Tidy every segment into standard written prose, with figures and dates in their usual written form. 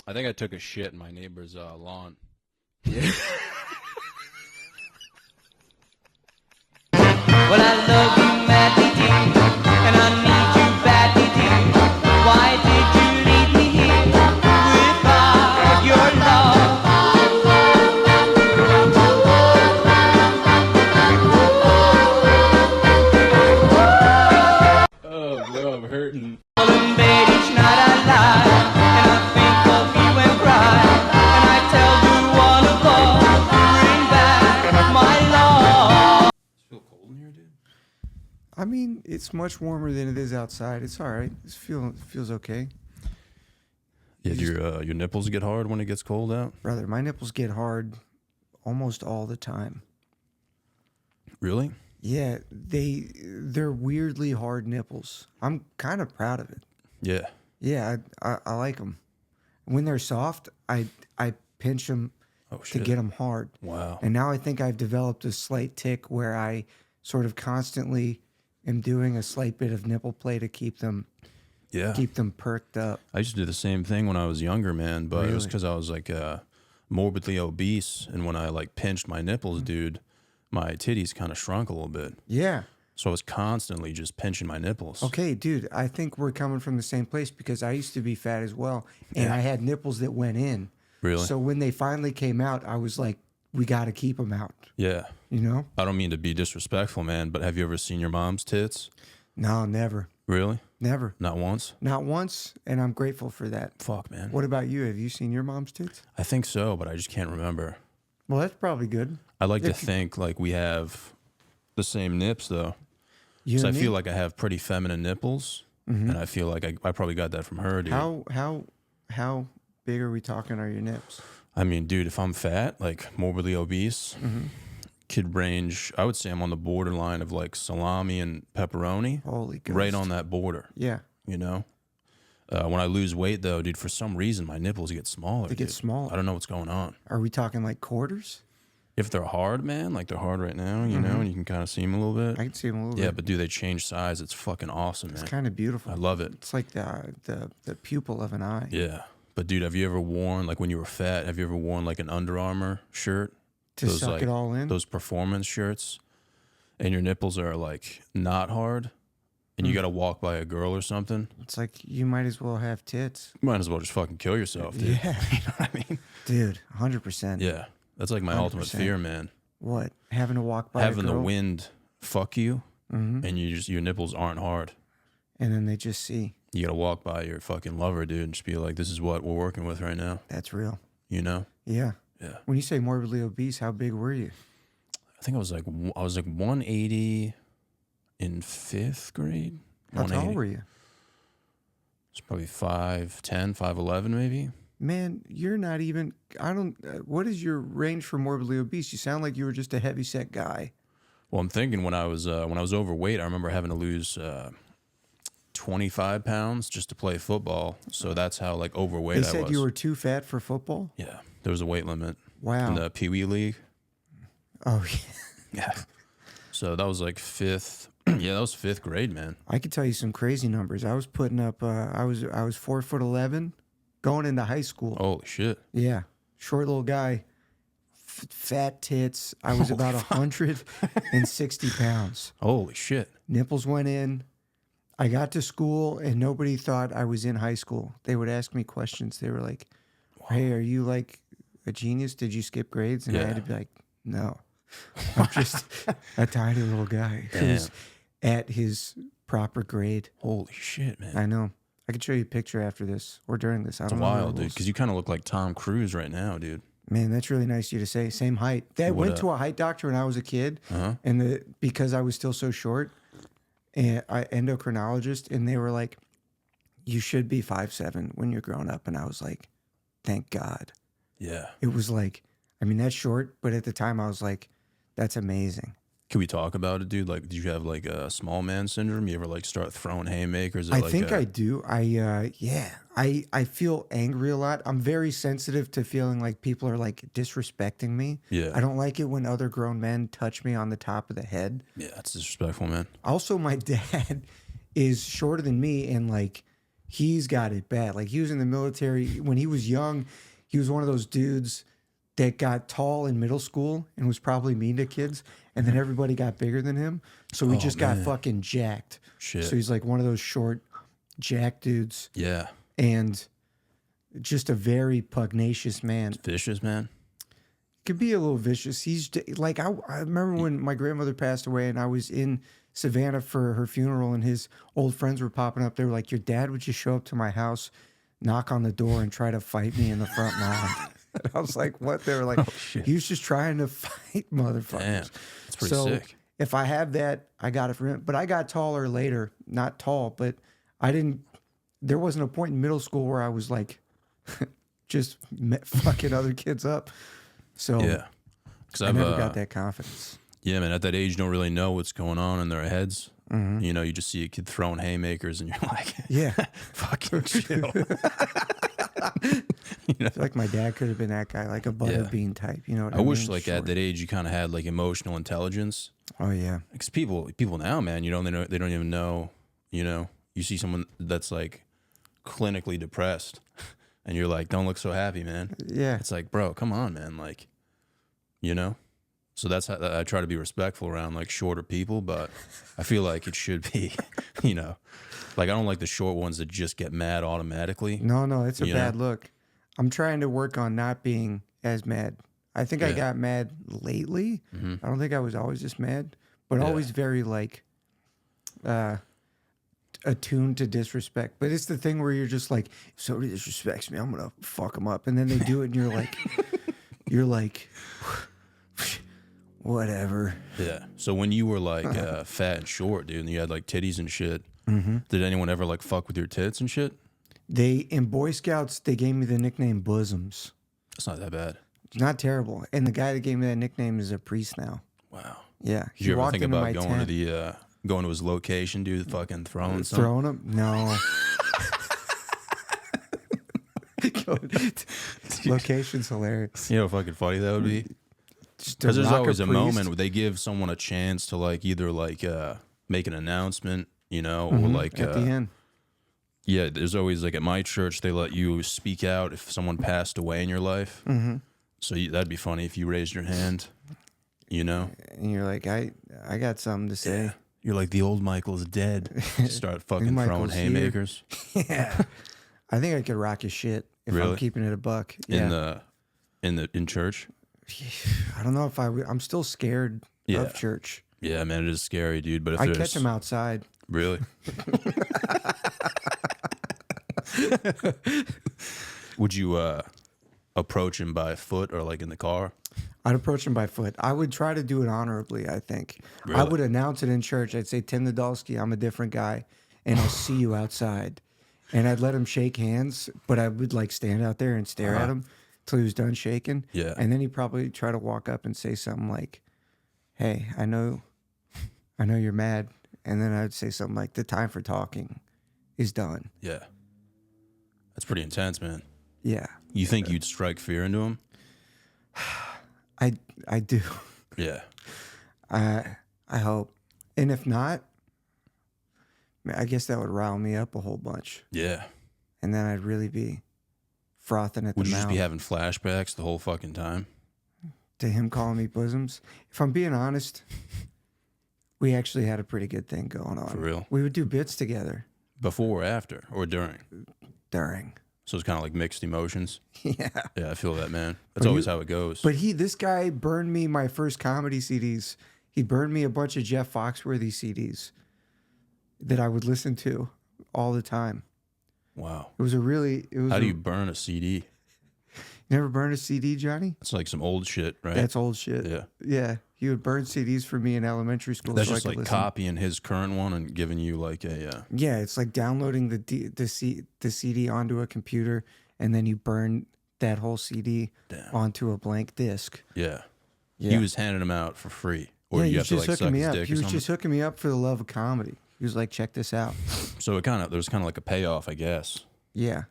I think I took a shit in my neighbor's lawn. Yeah. Well, I love you madly, dear, and I need you badly, dear. Why did you leave me here without your love? Oh, bro, I'm hurting. Well, in bed each night I lie, and I think of you and cry, and I tell you one of love, bring back my love. Does it feel cold in here, dude? I mean, it's much warmer than it is outside. It's all right. It feels okay. Yeah, your nipples get hard when it gets cold out? Brother, my nipples get hard almost all the time. Really? Yeah, they're weirdly hard nipples. I'm kind of proud of it. Yeah. Yeah, I like them. When they're soft, I pinch them to get them hard. Wow. And now I think I've developed a slight tick where I sort of constantly am doing a slight bit of nipple play to keep them perked up. I used to do the same thing when I was younger, man, but it was because I was like morbidly obese, and when I like pinched my nipples, dude, my titties kind of shrunk a little bit. Yeah. So I was constantly just pinching my nipples. Okay, dude, I think we're coming from the same place because I used to be fat as well, and I had nipples that went in. Really? So when they finally came out, I was like, we got to keep them out. Yeah. You know? I don't mean to be disrespectful, man, but have you ever seen your mom's tits? No, never. Really? Never. Not once? Not once, and I'm grateful for that. Fuck, man. What about you? Have you seen your mom's tits? I think so, but I just can't remember. Well, that's probably good. I like to think like we have the same nips, though. You So I and feel me? like I have pretty feminine nipples, and I feel like I probably got that from her, dude. How big are we talking are your nips? I mean, dude, if I'm fat, like morbidly obese, could range, I would say I'm on the borderline of like salami and pepperoni. Holy ghost. Right on that border, Yeah. you know? When I lose weight, though, dude, for some reason, my nipples get smaller. They get dude. smaller. I don't know what's going on. Are we talking like quarters? If they're hard, man, like they're hard right now, you know, and you can kind of see them a little bit. I can see them a little Yeah, bit. but do they change size? It's fucking awesome, man. It's kind of beautiful. I love it. It's like the pupil of an eye. Yeah. But, dude, have you ever worn, like when you were fat, have you ever worn like an Under Armour shirt? To suck like, it all in? Those performance shirts. And your nipples are like not hard. And you got to walk by a girl or something. It's like you might as well have tits. You might as well just fucking kill yourself, dude. Yeah. You know what I mean? Dude, 100%. Yeah. That's like my ultimate 100%. fear, man. What? Having to walk by Having a girl? the wind fuck you, and your nipples aren't hard. And then they just see. You got to walk by your fucking lover, dude, and just be like, this is what we're working with right now. That's real. You know? Yeah. Yeah. When you say morbidly obese, how big were you? I think I was like 180 in 5th grade. How tall 180. were you? It's probably 5'10", 5'11", maybe. Man, you're not even. I don't. What is your range for morbidly obese? You sound like you were just a heavy set guy. Well, I'm thinking when I was overweight, I remember having to lose 25 pounds just to play football. So that's how like overweight I They was. said you were too fat for football. Yeah, there was a weight limit. Wow. In the Pee Wee League. Oh yeah. Yeah. So that was like 5th. Yeah, that was 5th grade, man. I could tell you some crazy numbers. I was putting up. I was 4'11", going into high school. Holy shit. Yeah, short little guy, fat tits. I was about 160 pounds. Holy shit. Nipples went in. I got to school and nobody thought I was in high school. They would ask me questions. They were like, "Hey, are you like a genius? Did you skip grades?" And I had to be like, "No, I'm just a tiny little guy who's at his proper grade." Holy shit, man. I know. I could show you a picture after this or during this. I It's don't know. wild, dude, because you kind of look like Tom Cruise right now, dude. Man, that's really nice of you to say. Same height. I went to a height doctor when I was a kid, and because I was still so short, and endocrinologist, and they were like, "You should be 5'7" when you're grown up," and I was like, "Thank God." Yeah. It was like, I mean, that's short, but at the time I was like, "That's amazing." Can we talk about it, dude? Like, did you have like a small man syndrome? You ever like start throwing haymakers? I think I do. I feel angry a lot. I'm very sensitive to feeling like people are like disrespecting me. Yeah. I don't like it when other grown men touch me on the top of the head. Yeah, that's disrespectful, man. Also, my dad is shorter than me, and like he's got it bad. Like he was in the military when he was young. He was one of those dudes that got tall in middle school and was probably mean to kids, and then everybody got bigger than him, so he just got fucking jacked. Shit. So he's like one of those short, jacked dudes. Yeah. And just a very pugnacious man. It's vicious, man. Could be a little vicious. He's like, I remember when my grandmother passed away and I was in Savannah for her funeral and his old friends were popping up. They were like, your dad would just show up to my house, knock on the door and try to fight me in the front lawn. And I was like, what? They were like, he was just trying to fight motherfuckers. Damn, that's pretty sick. If I have that, I got it for him. But I got taller later. Not tall, but I didn't. There wasn't a point in middle school where I was like, just fucking other kids up. So yeah, because I never got that confidence. Yeah, man. At that age, you don't really know what's going on in their heads. Mm-hmm. You know, you just see a kid throwing haymakers, and you're like, yeah, fucking chill. You know? I feel like my dad could have been that guy, like a butterbean type. You know what I mean? wish, like, at that age, you kind of had like emotional intelligence. Oh yeah, because people now, man, you know, they don't even know. You know, you see someone that's like clinically depressed, and you're like, don't look so happy, man. Yeah, it's like, bro, come on, man, like, you know. So that's how I try to be respectful around like shorter people, but I feel like it should be, you know, like I don't like the short ones that just get mad automatically. No, it's a bad look. I'm trying to work on not being as mad. I think I got mad lately. Mm-hmm. I don't think I was always just mad, but always very like attuned to disrespect. But it's the thing where you're just like, if somebody disrespects me, I'm gonna fuck them up, and then they do it, and you're like, whatever. Yeah. So when you were like fat and short, dude, and you had like titties and shit, did anyone ever like fuck with your tits and shit? In Boy Scouts, they gave me the nickname Bosoms. It's not that bad. It's not terrible. And the guy that gave me that nickname is a priest now. Wow. Yeah. Did you ever think about going to his location, dude, fucking throwing something? Throwing him? No. Location's hilarious. You know how fucking funny that would be? Because there's always a moment where they give someone a chance to like either like make an announcement, you know, or like at the end. Yeah, there's always like at my church they let you speak out if someone passed away in your life. Mm-hmm. So that'd be funny if you raised your hand, you know. And you're like, I got something to say. Yeah. You're like, the old Michael's dead. Start fucking throwing haymakers. Yeah, I think I could rock his shit if I'm keeping it a buck. Yeah. In church. I don't know if I'm still scared of church. Yeah, man, it is scary, dude. But if I catch him outside. Really? Would you approach him by foot or like in the car? I'd approach him by foot. I would try to do it honorably, I think. Really? I would announce it in church. I'd say, Tim Nadolski, I'm a different guy, and I'll see you outside. And I'd let him shake hands, but I would like stand out there and stare at him till he was done shaking. Yeah. And then he'd probably try to walk up and say something like, hey, I know you're mad. And then I'd say something like, the time for talking is done. Yeah. That's pretty intense, man. Yeah. You think you'd strike fear into him? I do. Yeah. I hope. And if not, I guess that would rile me up a whole bunch. Yeah. And then I'd really be frothing at the mouth. Would you just be having flashbacks the whole fucking time? To him calling me bosoms? If I'm being honest, we actually had a pretty good thing going on. For real? We would do bits together. Before or after? Or during? During. So it's kind of like mixed emotions. Yeah. Yeah, I feel that, man. That's always how it goes. But this guy burned me my first comedy CDs. He burned me a bunch of Jeff Foxworthy CDs that I would listen to all the time. Wow. How do you burn a CD? You never burned a CD, Johnny? It's like some old shit, right? That's old shit. Yeah. Yeah. He would burn CDs for me in elementary school. That's just like copying his current one and giving you like a... Yeah, it's like downloading the CD onto a computer, and then you burn that whole CD onto a blank disc. Yeah. He was handing them out for free. Or you have to like suck his dick or something? He was just hooking me up for the love of comedy. He was like, check this out. So there's kind of like a payoff, I guess. Yeah.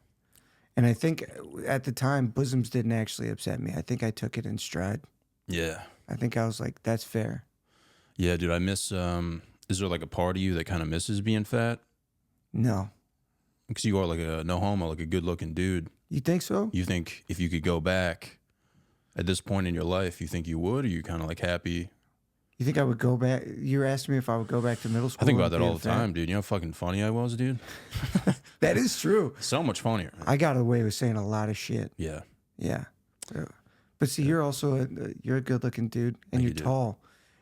And I think at the time, bosoms didn't actually upset me. I think I took it in stride. Yeah. I think I was like, that's fair. Yeah, dude, I miss, is there like a part of you that kind of misses being fat? No. Because you are like a no homo, like a good looking dude. You think so? You think if you could go back at this point in your life, you think you would, or you kind of like happy? You think I would go back? You're asking me if I would go back to middle school. I think about that all the time, dude. You know how fucking funny I was, dude? That is true. So much funnier. I got away with saying a lot of shit. Yeah. Yeah. But see, you're also you're a good looking dude, and you're tall.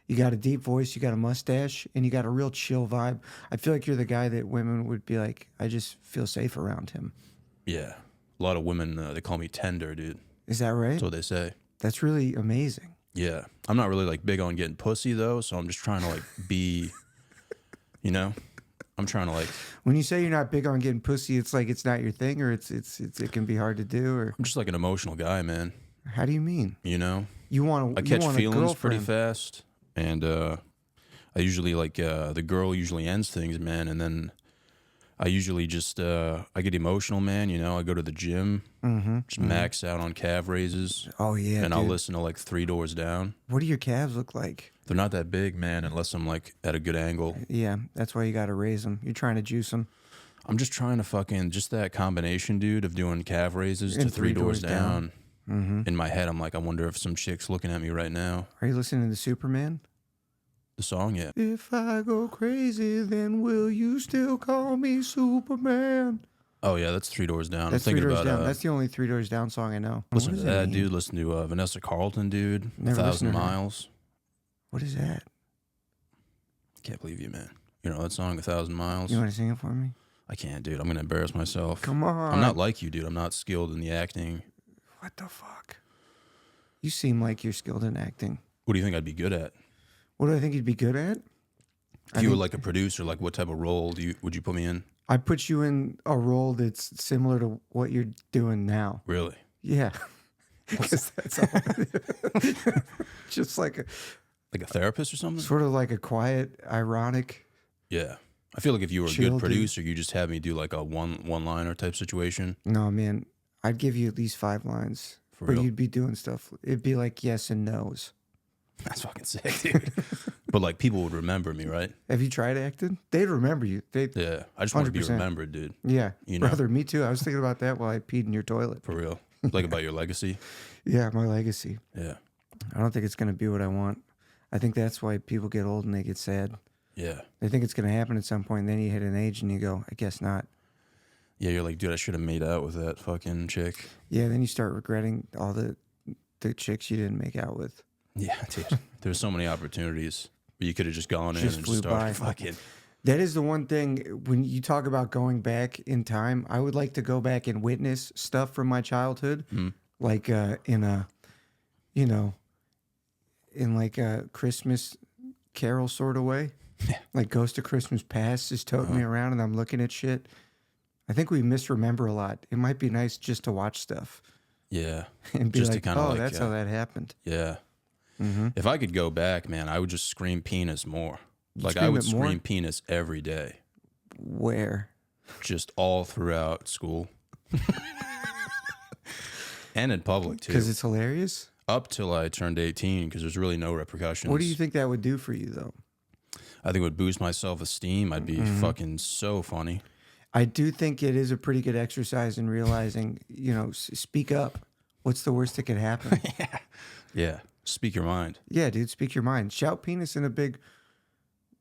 You got a deep voice, you got a mustache, and you got a real chill vibe. I feel like you're the guy that women would be like, I just feel safe around him. Yeah. A lot of women, they call me tender, dude. Is that right? That's what they say. That's really amazing. Yeah. I'm not really like big on getting pussy though, so I'm just trying to like be, you know, I'm trying to like. When you say you're not big on getting pussy, it's like it's not your thing, or it can be hard to do, or. I'm just like an emotional guy, man. How do you mean? You know, you want to. I catch feelings pretty fast, and I usually like the girl usually ends things, man, and then I usually just I get emotional, man. You know, I go to the gym, just max out on calf raises. Oh yeah, and I'll listen to like 3 Doors Down. What do your calves look like? They're not that big, man, unless I'm like at a good angle. Yeah, that's why you got to raise them. You're trying to juice them. I'm just trying to fucking just that combination, dude, of doing calf raises to 3 Doors Down. In my head, I'm like, I wonder if some chick's looking at me right now. Are you listening to Superman? The song, yeah. If I go crazy, then will you still call me Superman? Oh yeah, that's 3 Doors Down. That's I'm thinking 3 Doors about Down. That's the only 3 Doors Down song I know. Listen to that, dude. Listen to Vanessa Carlton, dude. Never 1,000 Miles. What is that? Can't believe you, man. You know that song, 1,000 Miles? You want to sing it for me? I can't, dude. I'm gonna embarrass myself. Come on. I'm not like you, dude. I'm not skilled in the acting. What the fuck? You seem like you're skilled in acting. What do you think I'd be good at? What do I think you'd be good at? If you were like a producer, like what type of role would you put me in? I put you in a role that's similar to what you're doing now. Really? Yeah. Because that's all. Just like a therapist or something? Sort of like a quiet, ironic. Yeah. I feel like if you were a Chill, good producer, you just have me do like a one-liner type situation. No, man. I'd give you at least 5 lines. For but real? you'd be doing stuff. It'd be like yes and no's. That's fucking sick, dude. But like people would remember me, right? Have you tried acting? They'd remember you. Yeah. I just want to be 100%. remembered, dude. Yeah. You know? Brother, me too. I was thinking about that while I peed in your toilet. For real. Like about your legacy. Yeah, my legacy. Yeah. I don't think it's going to be what I want. I think that's why people get old and they get sad. Yeah. They think it's going to happen at some point, and then you hit an age and you go, I guess not. Yeah, you're like, dude, I should have made out with that fucking chick. Yeah, then you start regretting all the chicks you didn't make out with. Yeah, dude. There's so many opportunities. But you could have just gone in Just and flew just started by. fucking. That is the one thing, when you talk about going back in time, I would like to go back and witness stuff from my childhood. Like in a, you know, in like a Christmas Carol sort of way. Yeah. Like Ghost of Christmas Past is toting me around and I'm looking at shit. I think we misremember a lot. It might be nice just to watch stuff. Yeah. And be Just to like, kinda oh, like, that's how that happened. Yeah. If I could go back, man, I would just scream penis more. Like I scream would it more? scream penis every day. Where? Just all throughout school. And in public too. Because it's hilarious? Up till I turned 18, because there's really no repercussions. What do you think that would do for you, though? I think it would boost my self-esteem. I'd be fucking so funny. I do think it is a pretty good exercise in realizing, you know, speak up. What's the worst that could happen? Yeah. Speak your mind. Yeah, dude, speak your mind. Shout penis in a big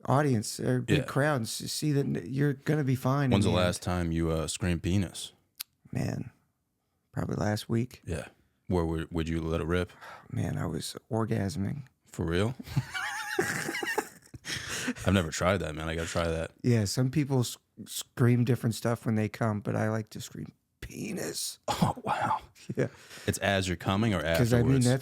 audience or big Yeah. crowd and see that you're going to be fine. When's in the end. last time you screamed penis? Man, probably last week. Yeah. Where would you let it rip? Man, I was orgasming. For real? I've never tried that, man. I got to try that. Yeah, some people scream different stuff when they come, but I like to scream penis. Oh, wow. Yeah. It's as you're coming or Because, afterwards? I mean,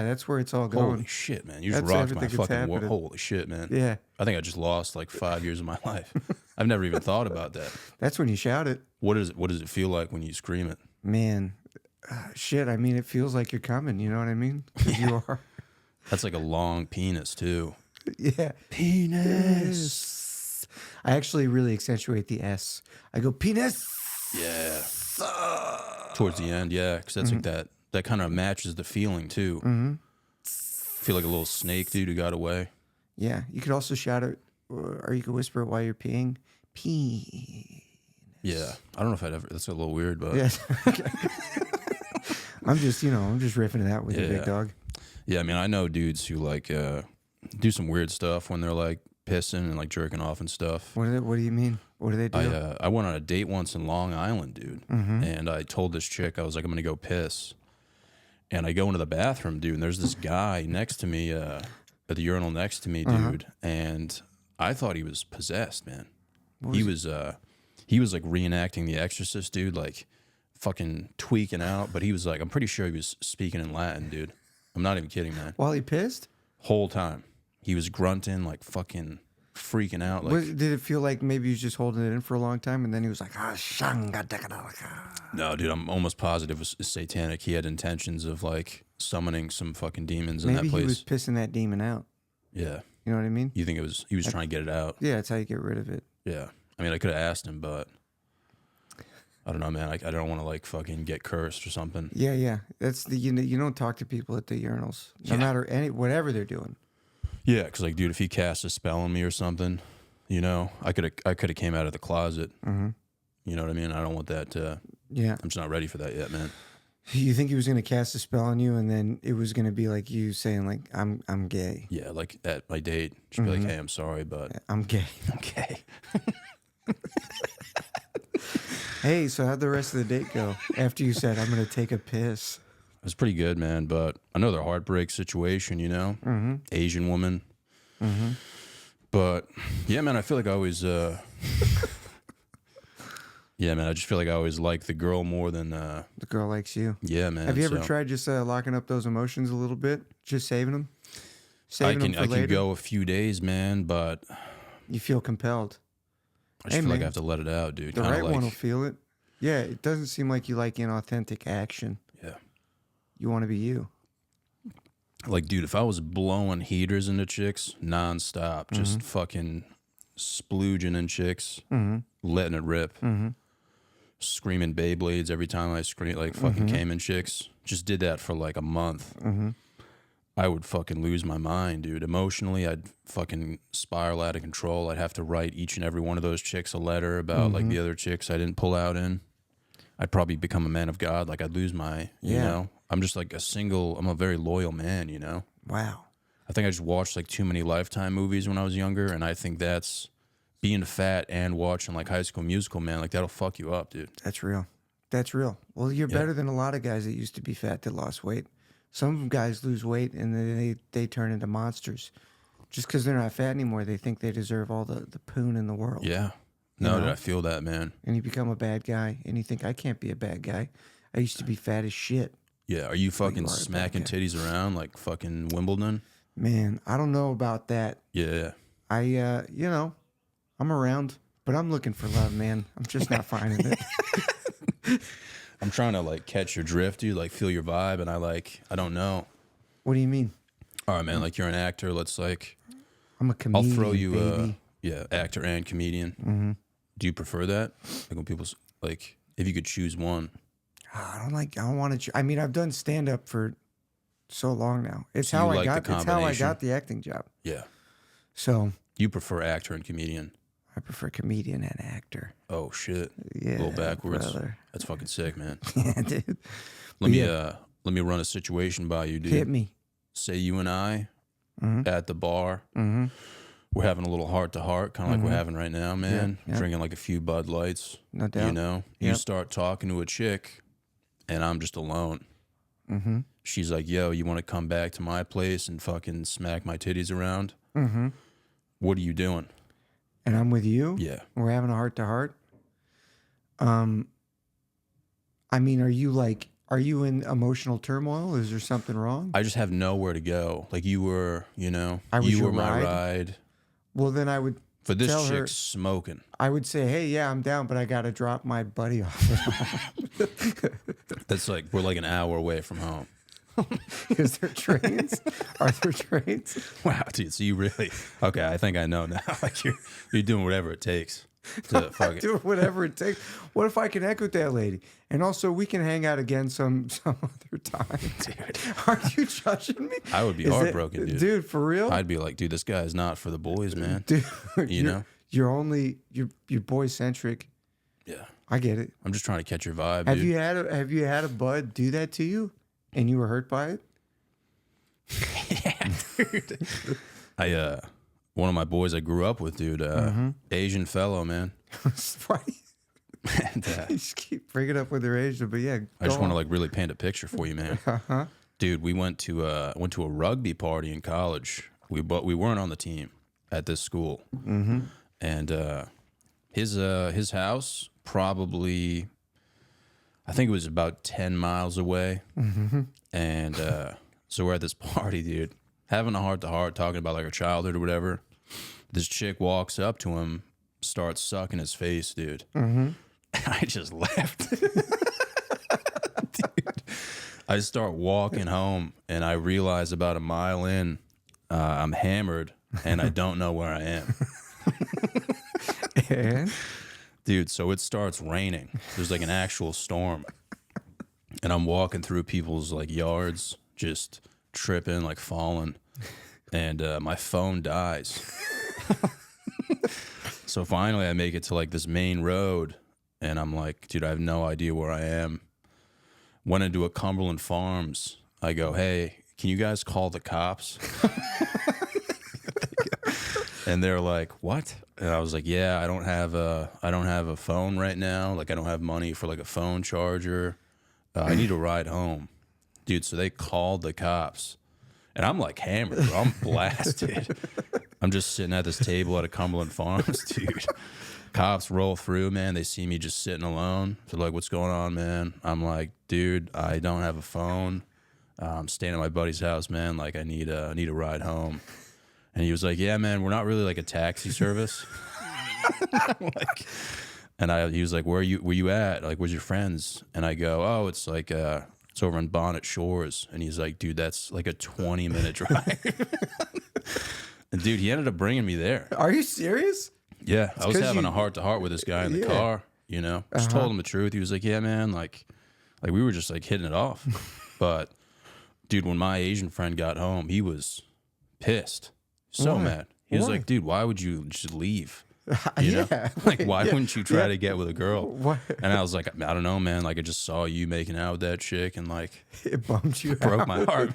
that's where it's all going. Holy shit, man. You just That's rocked my everything that's fucking world. happening. Holy shit, man. Yeah. I think I just lost like 5 years of my life. I've never even thought about that. That's when you shout it. What does it feel like when you scream it? Man, shit, I mean, it feels like you're coming, you know what I mean? 'Cause you are. That's like a long penis, too. Yeah. Penis. I actually really accentuate the S. I go, penis. Yeah. Towards the end, yeah. Because that's like that kind of matches the feeling, too. Feel like a little snake, dude, who got away. Yeah. You could also shout it, or you could whisper it while you're peeing. Penis. Yeah, I don't know if I'd ever. That's a little weird, but Yes. I'm just riffing it out with you, big dog. yeah. I mean, I know dudes who like do some weird stuff when they're like pissing and like jerking off and stuff. What do you mean? What do they do? I went on a date once in Long Island, dude, and I told this chick I was like, I'm gonna go piss, and I go into the bathroom, dude, and there's this guy next to me, at the urinal next to me, dude, and I thought he was possessed, man. He was like reenacting The Exorcist, dude, like fucking tweaking out, but he was like, I'm pretty sure he was speaking in Latin, dude. I'm not even kidding, man. While he pissed? Whole time. He was grunting, like fucking freaking out. Like, Did it feel like maybe he was just holding it in for a long time and then he was like, no, dude, I'm almost positive it was satanic. He had intentions of like summoning some fucking demons in maybe that place. He was pissing that demon out. Yeah. You know what I mean? You think he was trying to get it out? Yeah, that's how you get rid of it. Yeah. I mean, I could have asked him, but I don't know, man. I don't want to like fucking get cursed or something. Yeah. That's you don't talk to people at the urinals, no matter whatever they're doing. Yeah, because like, dude, if he cast a spell on me or something, you know, I could have came out of the closet. You know what I mean? I don't want that. Yeah, I'm just not ready for that yet, man. You think he was going to cast a spell on you, and then it was going to be like you saying, like, I'm gay. Yeah, like at my date, she'd be like, hey, I'm sorry, but I'm gay. I'm gay. Hey, so how'd the rest of the date go after you said, I'm going to take a piss? It was pretty good, man, but another heartbreak situation, you know? Asian woman. But, yeah, man, I feel like I always... yeah, man, I just feel like I always like the girl more than... The girl likes you. Yeah, man. Have you ever tried just locking up those emotions a little bit? Just saving them? I can go a few days, man, but... You feel compelled. I just feel like I have to let it out, dude. The right one will feel it. Yeah, it doesn't seem like you like inauthentic action. Yeah. You want to be you. Like, dude, if I was blowing heaters into chicks nonstop, just fucking splooging in chicks, letting it rip, screaming Beyblades every time I scream, like fucking came in chicks, just did that for like a month, I would fucking lose my mind, dude. Emotionally, I'd fucking spiral out of control. I'd have to write each and every one of those chicks a letter about like the other chicks I didn't pull out in. I'd probably become a man of God. Like I'd lose my, you know, I'm just like I'm a very loyal man, you know? Wow. I think I just watched like too many Lifetime movies when I was younger. And I think that's being fat and watching like High School Musical, man. Like that'll fuck you up, dude. That's real. That's real. Well, you're better than a lot of guys that used to be fat that lost weight. Some guys lose weight and then they turn into monsters. Just because they're not fat anymore, they think they deserve all the poon in the world. Yeah. No, dude, I feel that, man. And you become a bad guy, and you think, I can't be a bad guy. I used to be fat as shit. Yeah, are you fucking smacking titties around like fucking Wimbledon? Man, I don't know about that. Yeah. I, I'm around, but I'm looking for love, man. I'm just not finding it. I'm trying to like catch your drift, dude, like feel your vibe, and I don't know. What do you mean? All right, man, like you're an actor, let's like... I'm a comedian, I'll throw you baby. Actor and comedian. Do you prefer that? Like when people, like, if you could choose one. I don't want to. I mean, I've done stand up for so long now. It's So how you I like got. It's how I got the acting job. Yeah. So You prefer actor and comedian. I prefer comedian and actor. Oh shit. Yeah, A little backwards. brother. That's fucking sick, man. Yeah, dude. Let me run a situation by you, dude. Hit me. Say you and I at the bar. We're having a little heart to heart, kind of like we're having right now, man. Yeah. Drinking like a few Bud Lights. No doubt. You know, you start talking to a chick, and I'm just alone. She's like, "Yo, you want to come back to my place and fucking smack my titties around?" What are you doing? And I'm with you. Yeah. We're having a heart to heart. I mean, are you in emotional turmoil? Is there something wrong? I just have nowhere to go. Like you were, you know, I was you your were my ride? ride. Well, then I would For this tell her, chick's smoking. I would say, hey, yeah, I'm down, but I got to drop my buddy off. That's like, we're like an hour away from home. Is there trains? Are there trains? Wow, dude. So you really, okay, I think I know now. Like you're doing whatever it takes to fucking. Do whatever it takes. What if I connect with that lady? And also, we can hang out again some other time. Dude. Are you judging me? I would be Is heartbroken, dude. Dude, for real? I'd be like, dude, this guy is not for the boys, man. Dude, You know? you're boy centric. Yeah. I get it. I'm just trying to catch your vibe, Have dude. you had a bud do that to you, and you were hurt by it? Yeah, dude. One of my boys I grew up with, dude, Asian fellow, man. Why? And, You just keep bringing up with their age, but yeah. I just want to like really paint a picture for you, man. Dude, we went to a rugby party in college. We weren't on the team at this school, and his house probably, I think it was about 10 miles away, and so we're at this party, dude, having a heart-to-heart, talking about like our childhood or whatever. This chick walks up to him, starts sucking his face, dude. And I just left. Dude, I start walking home, and I realize about a mile in, I'm hammered, and I don't know where I am. And? Dude, so it starts raining. There's like an actual storm. And I'm walking through people's like yards, just tripping, like falling. And my phone dies. So finally I make it to like this main road, and I'm like, dude, I have no idea where I am. Went into a Cumberland Farms. I go, hey, can you guys call the cops? And they're like, what? And I was like, yeah, I don't have a phone right now. Like, I don't have money for like a phone charger. I need a ride home. Dude, so they called the cops. And I'm like hammered, bro. I'm blasted. I'm just sitting at this table at a Cumberland Farms, dude. Cops roll through, man. They see me just sitting alone. They're like, what's going on, man? I'm like, dude, I don't have a phone. I'm staying at my buddy's house, man. Like, I need a ride home. And he was like, yeah, man, we're not really like a taxi service. He was like, where you at? Like, where's your friends? And I go, oh, it's like, it's over in Bonnet Shores. And he's like, dude, that's like a 20-minute drive. And dude, he ended up bringing me there. Are you serious? Yeah. I was having a heart-to-heart with this guy in the car, you know. Just told him the truth. He was like, yeah, man, like we were just like hitting it off. But dude, when my Asian friend got home, he was pissed. So mad. He was like, dude, why would you just leave? You know? Like, why wouldn't you try to get with a girl? What? And I was like, I don't know, man. Like, I just saw you making out with that chick, and like, it bummed you broke out. my heart.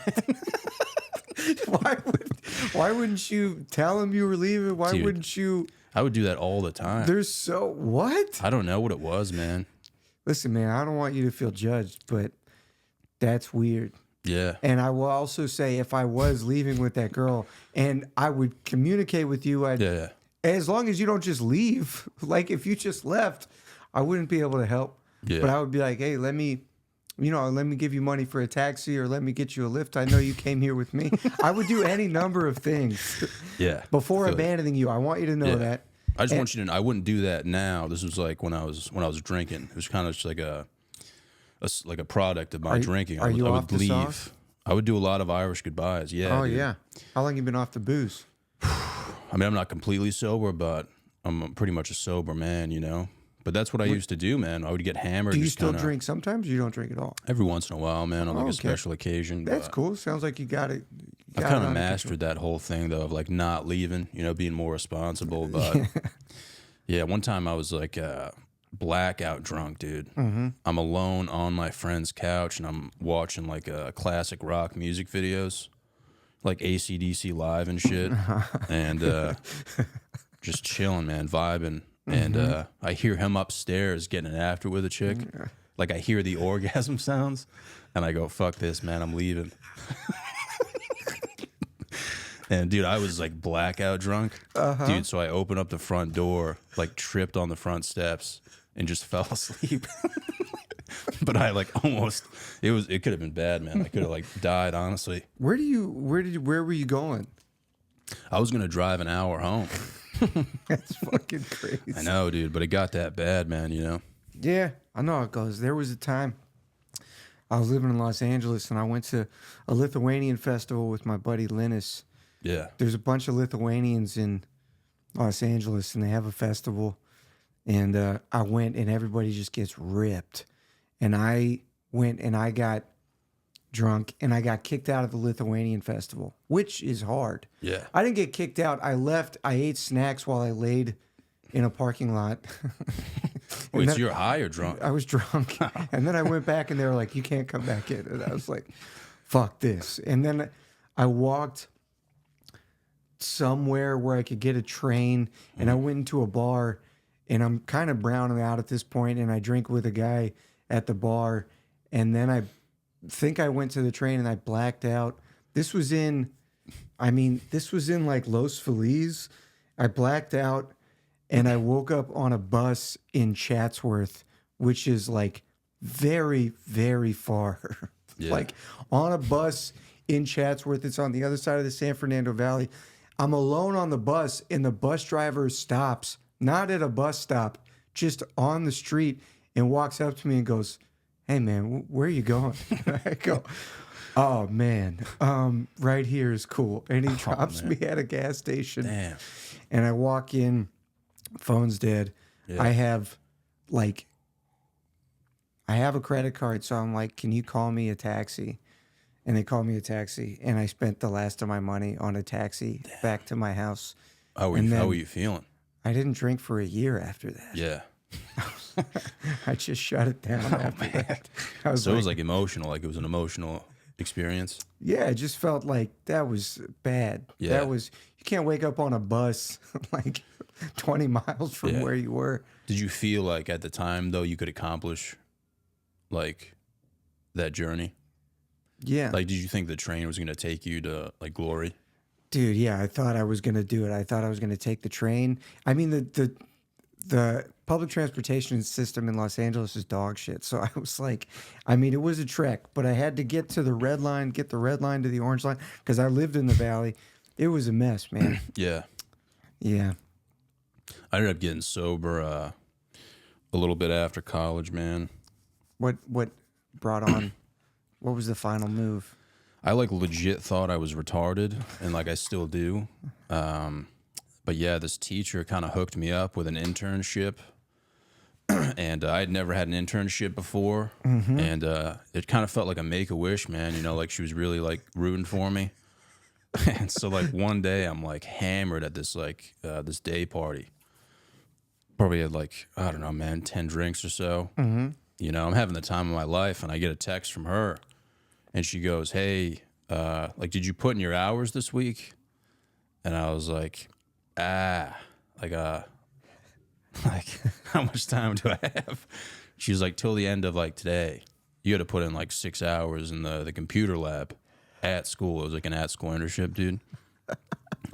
Why wouldn't you tell him you were leaving? Why Dude, wouldn't you? I would do that all the time. What? I don't know what it was, man. Listen, man, I don't want you to feel judged, but that's weird. Yeah. And I will also say, if I was leaving with that girl, and I would communicate with you, as long as you don't just leave. Like, if you just left, I wouldn't be able to help. Yeah. But I would be like, hey, let me give you money for a taxi, or let me get you a lift. I know you came here with me. I would do any number of things. Yeah. Before abandoning you. I want you to know that. I just want you to know, I wouldn't do that now. This was like when I was drinking. It was kind of just like a product of my drinking. Are you I off would the leave. sauce? I would do a lot of Irish goodbyes. Yeah. Oh, dude. yeah. How long you been off the booze? I mean, I'm not completely sober, but I'm pretty much a sober man, you know? But that's what I used to do, man. I would get hammered. Do you just still kinda, drink sometimes, or you don't drink at all? every once in a while, man, on like okay. a special occasion. That's but cool. Sounds like you got it. I kind of mastered that whole thing, though, of like not leaving, you know, being more responsible. But yeah, one time I was like blackout drunk, dude. I'm alone on my friend's couch, and I'm watching like classic rock music videos, like AC/DC Live and shit, and just chilling, man, vibing. And I hear him upstairs getting it after with a chick. Like, I hear the orgasm sounds, and I go, fuck this, man, I'm leaving. And, dude, I was, like, blackout drunk. Dude, so I opened up the front door, like, tripped on the front steps, and just fell asleep. But I, like, almost, it could have been bad, man. I could have, like, died, honestly. Where were you going? I was going to drive an hour home. That's fucking crazy. I know, dude, but it got that bad, man, you know? Yeah, I know how it goes. There was a time I was living in Los Angeles, and I went to a Lithuanian festival with my buddy Linus. Yeah. There's a bunch of Lithuanians in Los Angeles, and they have a festival. And I went, and everybody just gets ripped. And I went, and I got drunk, and I got kicked out of the Lithuanian festival, which is hard. Yeah. I didn't get kicked out. I left. I ate snacks while I laid in a parking lot. Wait, then- so you're high or drunk? I was drunk. And then I went back and they were like, you can't come back in. And I was like, fuck this. And then I walked somewhere where I could get a train and I went into a bar and I'm kind of browning out at this point and I drink with a guy at the bar. And then I think I went to the train and I blacked out. This was in like Los Feliz. I blacked out and I woke up on a bus in Chatsworth, which is like very, very far. Yeah. Like on a bus in Chatsworth. It's on the other side of the San Fernando Valley. I'm alone on the bus and the bus driver stops, not at a bus stop, just on the street and walks up to me and goes, hey man, where are you going? I go, oh man, right here is cool. And he drops me at a gas station. Damn. And I walk in, phone's dead. Yeah. I have a credit card, so I'm like, can you call me a taxi? And they called me a taxi, and I spent the last of my money on a taxi back to my house. How were you feeling? I didn't drink for a year after that. Yeah. I just shut it down after that. It was like emotional, like it was an emotional experience. Yeah, it just felt like that was bad. Yeah. You can't wake up on a bus like 20 miles from where you were. Did you feel like at the time though you could accomplish like that journey? Yeah. Like, did you think the train was going to take you to like glory? Dude, yeah, I thought I was going to do it. I thought I was going to take the train. I mean, the public transportation system in Los Angeles is dog shit. So I was like, I mean, it was a trek, but I had to get to the red line, get the red line to the orange line because I lived in the valley. It was a mess, man. Yeah. Yeah. I ended up getting sober a little bit after college, man. What brought on? What was the final move? I like legit thought I was retarded, and like I still do. But yeah, this teacher kind of hooked me up with an internship, and I had never had an internship before, and it kind of felt like a make-a-wish, man. You know, like she was really like rooting for me. And so like one day I'm like hammered at this like this day party. Probably had like, I don't know, man, 10 drinks or so. You know, I'm having the time of my life, and I get a text from her, and she goes, hey, like, did you put in your hours this week? And I was like, like how much time do I have? She was like, till the end of like today. You had to put in like 6 hours in the computer lab at school. It was like an at-school internship, dude.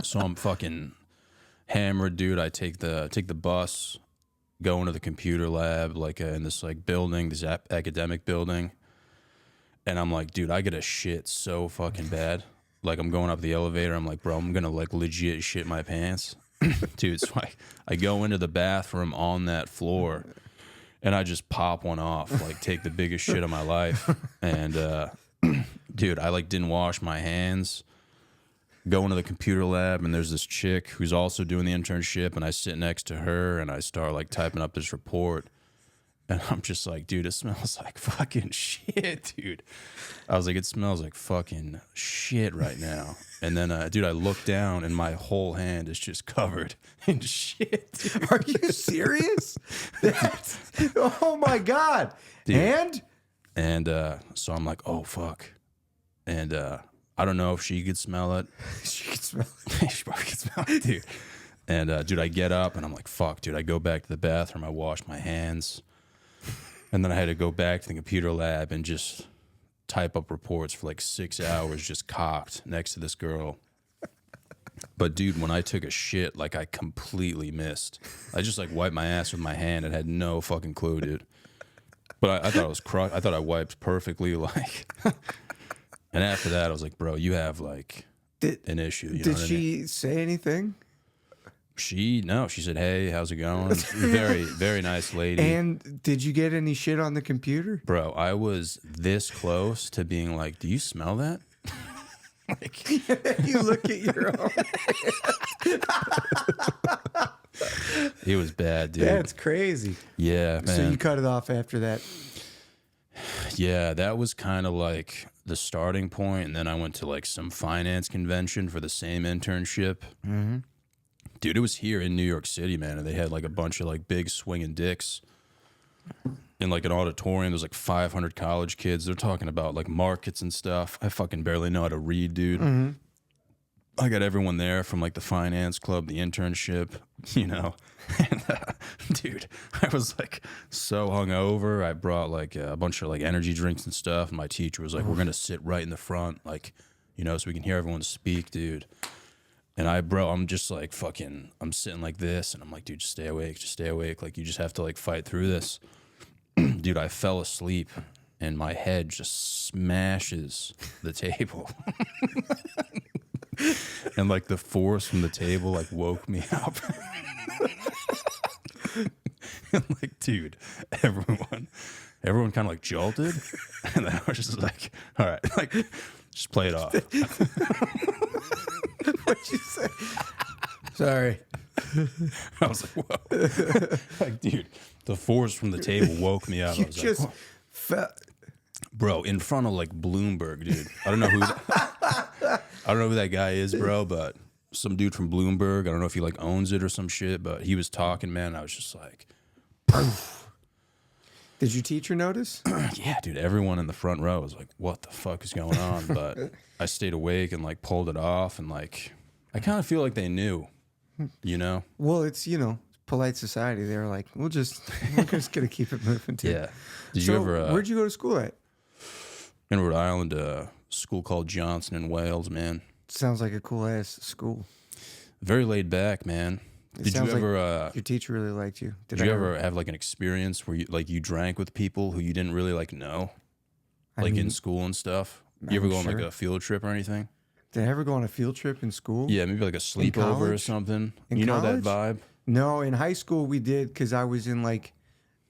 So I'm fucking hammered, dude. I take the bus, go into the computer lab, like in this like building, this academic building. And I'm like, dude, I get a shit so fucking bad. Like I'm going up the elevator. I'm like, bro, I'm going to like legit shit my pants. Dude, so I go into the bathroom on that floor and I just pop one off, like take the biggest shit of my life. And, dude, I like didn't wash my hands. Go into the computer lab and there's this chick who's also doing the internship, and I sit next to her and I start like typing up this report, and I'm just like, dude, it smells like fucking shit, dude. I was like, it smells like fucking shit right now. And then, dude, I look down and my whole hand is just covered in shit, dude. Are you serious? Oh my God. Dude. And so I'm like, oh fuck. And I don't know if she could smell it. She could smell it. She probably could smell it, dude. And dude, I get up and I'm like, fuck, dude. I go back to the bathroom. I wash my hands. And then I had to go back to the computer lab and just type up reports for like 6 hours, just cocked next to this girl. But dude, when I took a shit, like I completely missed. I just like wiped my ass with my hand and had no fucking clue, dude. But I thought it was I thought I wiped perfectly, like. And after that, I was like, bro, you have like an issue. You know what I mean? Say anything? She said, hey, how's it going? Very, very nice lady. And did you get any shit on the computer? Bro, I was this close to being like, do you smell that? Like, you look at your own. It was bad, dude. That's crazy. Yeah, man. So you cut it off after that? Yeah, that was kind of like the starting point. And then I went to like some finance convention for the same internship. Mm-hmm. Dude, it was here in New York City, man. And they had like a bunch of like big swinging dicks in like an auditorium. There's like 500 college kids. They're talking about like markets and stuff. I fucking barely know how to read, dude. Mm-hmm. I got everyone there from like the finance club, the internship, you know. And, dude, I was like so hungover. I brought like a bunch of like energy drinks and stuff. And my teacher was like, we're going to sit right in the front, like, you know, so we can hear everyone speak, dude. And I'm just like fucking, I'm sitting like this. And I'm like, dude, just stay awake. Just stay awake. Like, you just have to like fight through this. Dude, I fell asleep and my head just smashes the table. And like the force from the table like woke me up. And like, dude, everyone kind of like jolted. And then I was just like, all right, like just play it off. What'd you say? Sorry. I was like, whoa. Like, dude, the force from the table woke me up. You I was just like, bro, in front of like Bloomberg, dude. I don't know who that guy is, bro, but some dude from Bloomberg. I don't know if he like owns it or some shit, but he was talking, man. I was just like, poof. Did your teacher notice? Yeah, dude. Everyone in the front row was like, what the fuck is going on? But I stayed awake and like pulled it off, and like I kind of feel like they knew, you know? Well, it's, you know, polite society. They were like, we're just gonna keep it moving too. Yeah. Did So you ever? Where'd you go to school at? In Rhode Island, a school called Johnson in Wales, man. Sounds like a cool ass school. Very laid back, man. It Did you sounds like ever? your teacher really liked you? Did you ever have like an experience where you drank with people who you didn't really like know, like in school and stuff? You ever go on like a field trip or anything? Did I ever go on a field trip in school? Yeah, maybe like a sleepover or something. You know that vibe? No, in high school we did, because I was in like,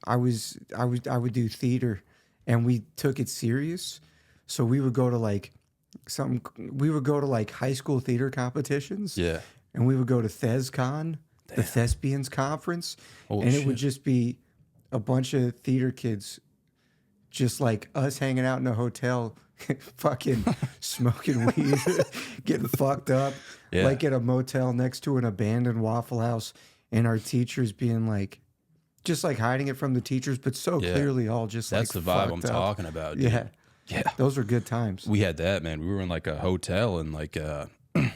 I would do theater, and we took it serious. So we would go to like high school theater competitions. Yeah. And we would go to ThesCon, the Thespians Conference. Holy and shit. It would just be a bunch of theater kids, just like us hanging out in a hotel, fucking smoking weed, getting fucked up, like at a motel next to an abandoned Waffle House. And our teachers being like, just like hiding it from the teachers, but so clearly all just that's like the vibe I'm fucked up. talking about, dude. Yeah. Yeah. Those were good times. We had that, man. We were in like a hotel, and like it was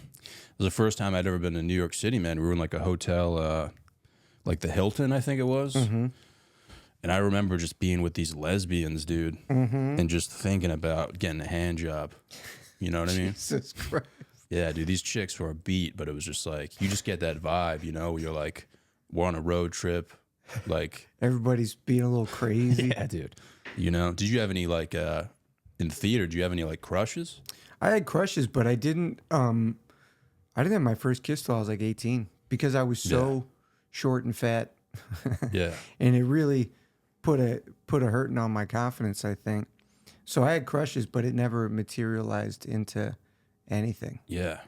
the first time I'd ever been to New York City, man. We were in like a hotel, like the Hilton, I think it was. Mm-hmm. And I remember just being with these lesbians, dude, and just thinking about getting a hand job. You know what I mean? Jesus Christ. Yeah, dude, these chicks were a beat, but it was just like, you just get that vibe, you know, where you're like, we're on a road trip. Like, everybody's being a little crazy. Yeah, dude. You know, did you have any like, in theater, do you have any like crushes? I had crushes, but I didn't have my first kiss till I was like 18, because I was so short and fat. Yeah. And it really put a hurting on my confidence, I think. So I had crushes, but it never materialized into anything. Yeah.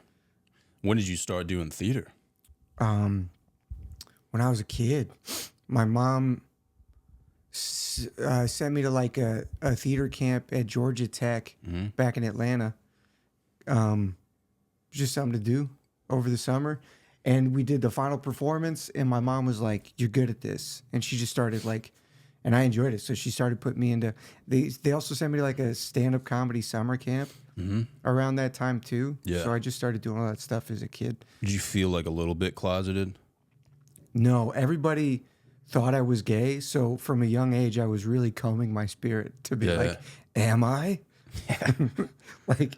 When did you start doing theater? When I was a kid, my mom sent me to like a theater camp at Georgia Tech back in Atlanta. Just something to do over the summer. And we did the final performance, and my mom was like, "You're good at this." And she just started like, and I enjoyed it. So she started putting me into, they also sent me to like a stand-up comedy summer camp around that time too. Yeah. So I just started doing all that stuff as a kid. Did you feel like a little bit closeted? No, everybody thought I was gay. So from a young age, I was really combing my spirit to be like, am I? Like,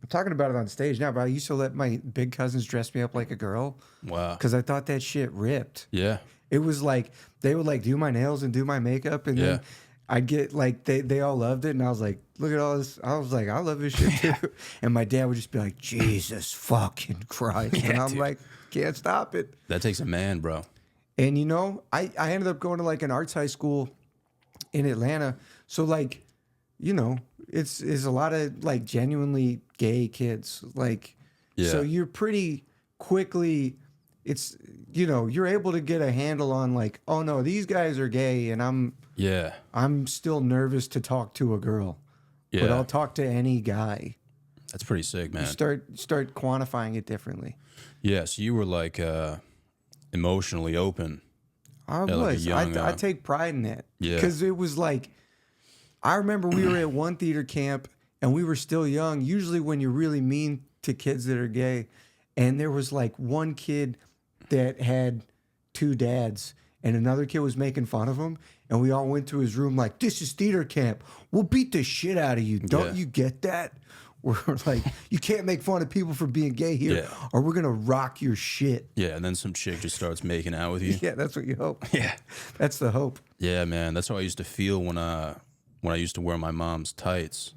I'm talking about it on stage now, but I used to let my big cousins dress me up like a girl. Wow. Because I thought that shit ripped. Yeah. It was like, they would like do my nails and do my makeup. And then I'd get like, they all loved it. And I was like, look at all this. I was like, I love this shit too. And my dad would just be like, Jesus fucking Christ. And I'm like, can't stop it. That takes a man, bro. And, you know, I ended up going to like an arts high school in Atlanta. So like, you know, it's a lot of like genuinely gay kids. Like, so you're pretty quickly, it's, you know, you're able to get a handle on like, oh no, these guys are gay, and I'm still nervous to talk to a girl. Yeah. But I'll talk to any guy. That's pretty sick, man. You start quantifying it differently. Yeah, so you were like emotionally open I like a was. young, I take pride in that. Yeah. Because it was like, I remember we were at one theater camp and we were still young. Usually when you're really mean to kids that are gay, and there was like one kid that had two dads and another kid was making fun of him. And we all went to his room like, this is theater camp. We'll beat the shit out of you. Don't you get that? We're like, you can't make fun of people for being gay here or we're going to rock your shit. Yeah, and then some chick just starts making out with you. Yeah, that's what you hope. Yeah. That's the hope. Yeah, man. That's how I used to feel when I used to wear my mom's tights.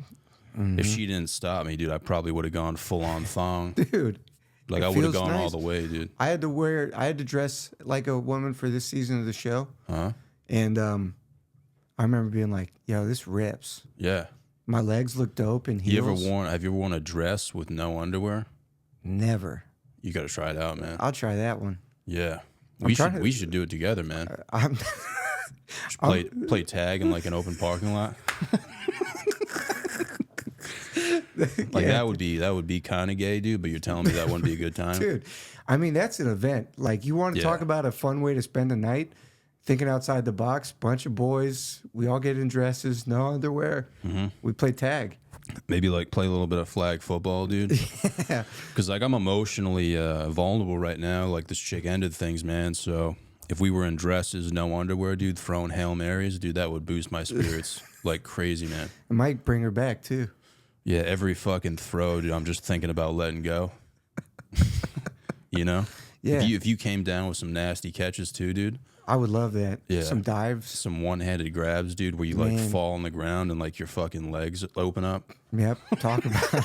If she didn't stop me, dude, I probably would have gone full on thong. Dude. Like, I would have gone all the way, dude. I had to dress like a woman for this season of the show. Huh? And I remember being like, yo, this rips. Yeah. My legs look dope in heels. Have you ever worn a dress with no underwear? Never. You got to try it out, man. I'll try that one. Yeah. We should do it together, man. Play tag in like an open parking lot. Like that would be kind of gay, dude, but you're telling me that wouldn't be a good time? Dude, I mean, that's an event. Like, you want to talk about a fun way to spend the night? Thinking outside the box, bunch of boys, we all get in dresses, no underwear. We play tag. Maybe like play a little bit of flag football, dude. Yeah. Because like I'm emotionally vulnerable right now. Like this chick ended things, man. So if we were in dresses, no underwear, dude, throwing Hail Marys, dude, that would boost my spirits like crazy, man. It might bring her back too. Yeah, every fucking throw, dude, I'm just thinking about letting go. You know? Yeah. If you came down with some nasty catches too, dude. I would love that. Yeah. Some dives. Some one-handed grabs, dude, where you like fall on the ground and like your fucking legs open up. Yep. Talk about it.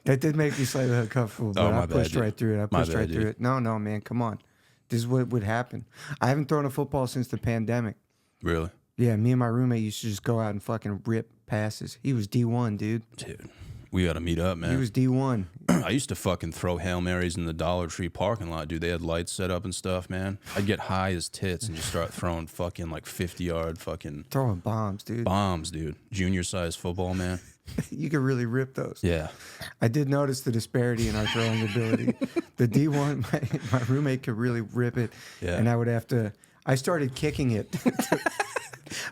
That did make me slightly uncomfortable, but I pushed right through it. I pushed right through it. No, man, come on. This is what would happen. I haven't thrown a football since the pandemic. Really? Yeah, me and my roommate used to just go out and fucking rip passes. He was D1, dude. Dude, we got to meet up, man. He was D1. I used to fucking throw Hail Marys in the Dollar Tree parking lot, dude. They had lights set up and stuff, man. I'd get high as tits and just start throwing fucking like 50-yard fucking... Throwing bombs, dude. Bombs, dude. Junior-sized football, man. You could really rip those. Yeah. I did notice the disparity in our throwing ability. The D1, my roommate could really rip it, and I would have to... I started kicking it.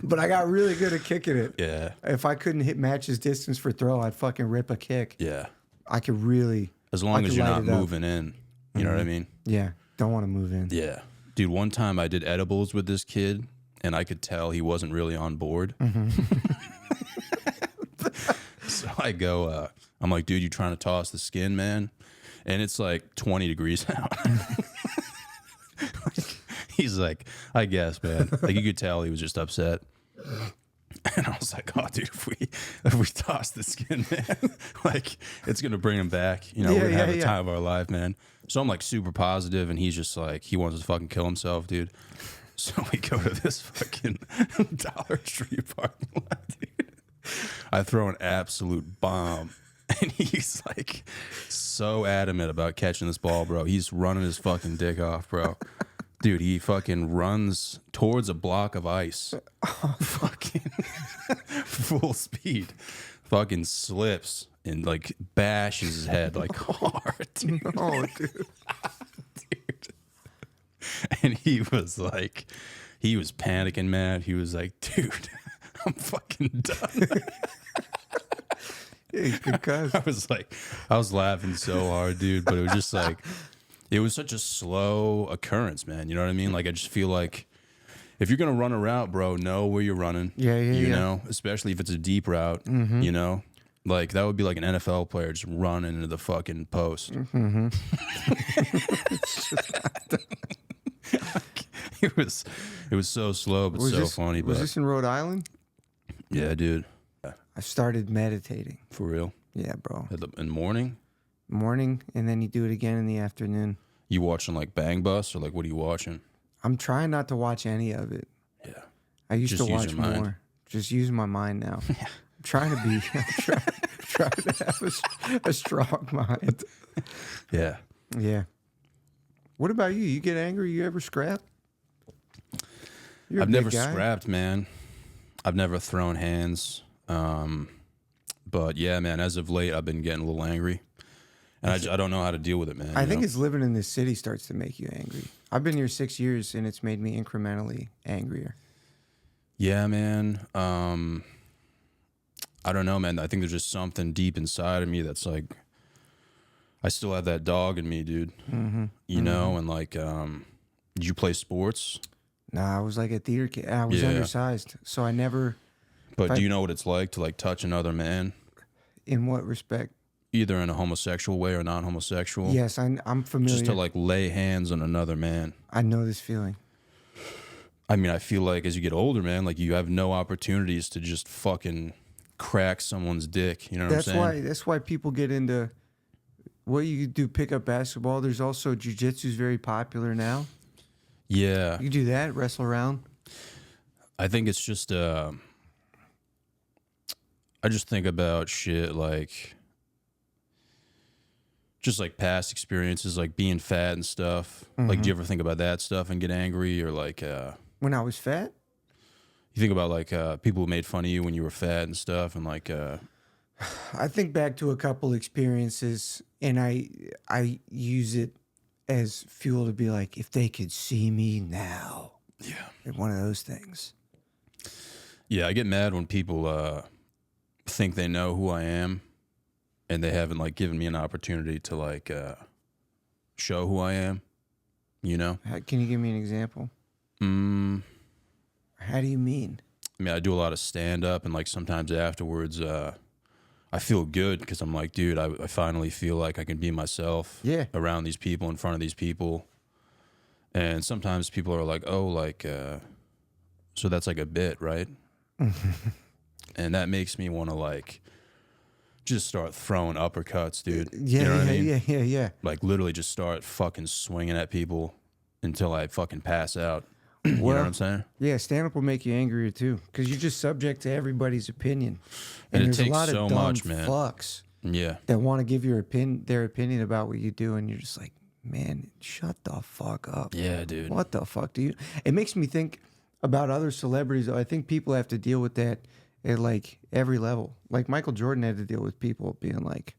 But I got really good at kicking it. Yeah. If I couldn't match his distance for throw, I'd fucking rip a kick. Yeah. I could really... As long as you're not moving in. You know what I mean? Yeah. Don't want to move in. Yeah. Dude, one time I did edibles with this kid, and I could tell he wasn't really on board. So I go, I'm like, dude, you trying to toss the skin, man? And it's like 20 degrees out. He's like, I guess, man. Like you could tell he was just upset. And I was like, oh, dude, if we toss the skin, man, like it's gonna bring him back. You know, we're gonna have the time of our life, man. So I'm like super positive, and he's just like, he wants to fucking kill himself, dude. So we go to this fucking Dollar Tree parking lot, dude. I throw an absolute bomb. And he's like so adamant about catching this ball, bro. He's running his fucking dick off, bro. Dude, he fucking runs towards a block of ice. Fucking full speed. Fucking slips and like bashes his head like hard, dude. No, dude. Dude. And he was panicking, man. He was like, dude, I'm fucking done. I was laughing so hard, dude, but it was just like, it was such a slow occurrence, man. You know what I mean? Like, I just feel like if you're going to run a route, bro, know where you're running. You know, especially if it's a deep route, you know? Like, that would be like an NFL player just running into the fucking post. It was so slow, but so funny. Was this in Rhode Island? Yeah, dude. I started meditating. For real? Yeah, bro. In the morning? Morning, and then you do it again in the afternoon. You watching like Bang Bus, or like what are you watching? I'm trying not to watch any of it. Yeah. I used to watch more. Just using my mind now. I'm trying to be, trying to have a strong mind. Yeah. Yeah. What about you? You get angry? You ever scrap? I've never scrapped, man. I've never thrown hands. But yeah, man, as of late, I've been getting a little angry. And I don't know how to deal with it, man. I you think know? it's living in this city starts to make you angry. I've been here 6 years, and it's made me incrementally angrier. Yeah, man. I don't know, man. I think there's just something deep inside of me that's like, I still have that dog in me, dude. Mm-hmm. You know, and like, did you play sports? Nah, I was like a theater kid. I was Yeah. undersized, so I never. But do you know what it's like to like touch another man, In what respect? either in a homosexual way or non-homosexual? Yes, I'm familiar. Just to like lay hands on another man. I know this feeling. I mean, I feel like as you get older, man, like you have no opportunities to just fucking crack someone's dick. You know what I'm saying? That's why people get into what you do. Pick up basketball. There's also jiu-jitsu is very popular now. Yeah. You do that, wrestle around. I think it's just, I just think about shit like, just like past experiences, like being fat and stuff. Like, do you ever think about that stuff and get angry, or like, When I was fat, you think about like people who made fun of you when you were fat and stuff, and like, I think back to a couple experiences, and I use it as fuel to be like, if they could see me now. yeah, Like one of those things. yeah, I get mad when people think they know who I am, and they haven't like given me an opportunity to like show who I am. You know? Can you give me an example? How do you mean? I mean, I do a lot of stand up, and like sometimes afterwards, I feel good because I'm like, dude, I finally feel like I can be myself around these people, in front of these people. And sometimes people are like, oh, like, so that's like a bit, right? And that makes me want to like just start throwing uppercuts, dude. Yeah, you know what I mean? yeah. Like literally just start fucking swinging at people until I fucking pass out. You know what I'm saying? Yeah, stand-up will make you angrier too, because you're just subject to everybody's opinion. And it there's takes a lot so of dumb much, man. fucks Yeah. that want to give their opinion about what you do, and you're just like, man, shut the fuck up. Yeah, dude. What the fuck do you? It makes me think about other celebrities. I think people have to deal with that at like every level. Like Michael Jordan had to deal with people being like,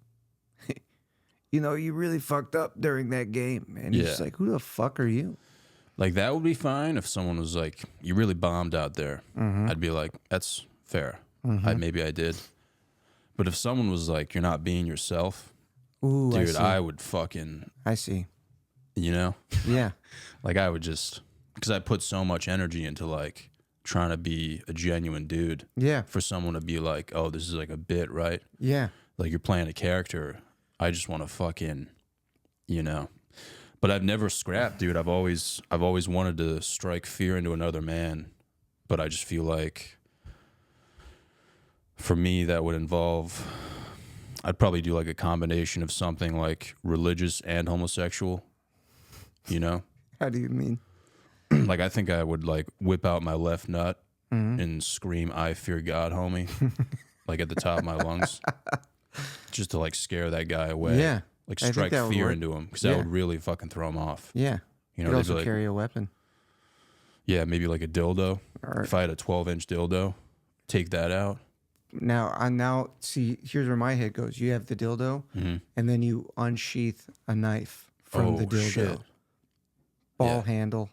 you know, you really fucked up during that game, and he's just like, who the fuck are you? Like that would be fine if someone was like, you really bombed out there. I'd be like, that's fair. Maybe I did. But if someone was like, you're not being yourself, Ooh, dude, I would fucking, I see. you know? Yeah. Like I would just, because I put so much energy into like trying to be a genuine dude. Yeah. For someone to be like, oh, this is like a bit, right? Yeah. Like you're playing a character. I just want to fucking, you know. But I've never scrapped, dude. I've always wanted to strike fear into another man, but I just feel like for me that would involve, I'd probably do like a combination of something like religious and homosexual, you know? How do you mean? Like I think I would like whip out my left nut and scream, "I fear God, homie," like at the top of my lungs, just to like scare that guy away. Yeah. Like I think strike that would fear work. into him, because that would really fucking throw him off. Yeah. You You know, could they'd also be like, carry a weapon. yeah, maybe like a dildo. Or- If I had a 12-inch dildo, take that out. Now, see, here's where my head goes. You have the dildo, and then you unsheath a knife from the dildo. Shit. Ball handle,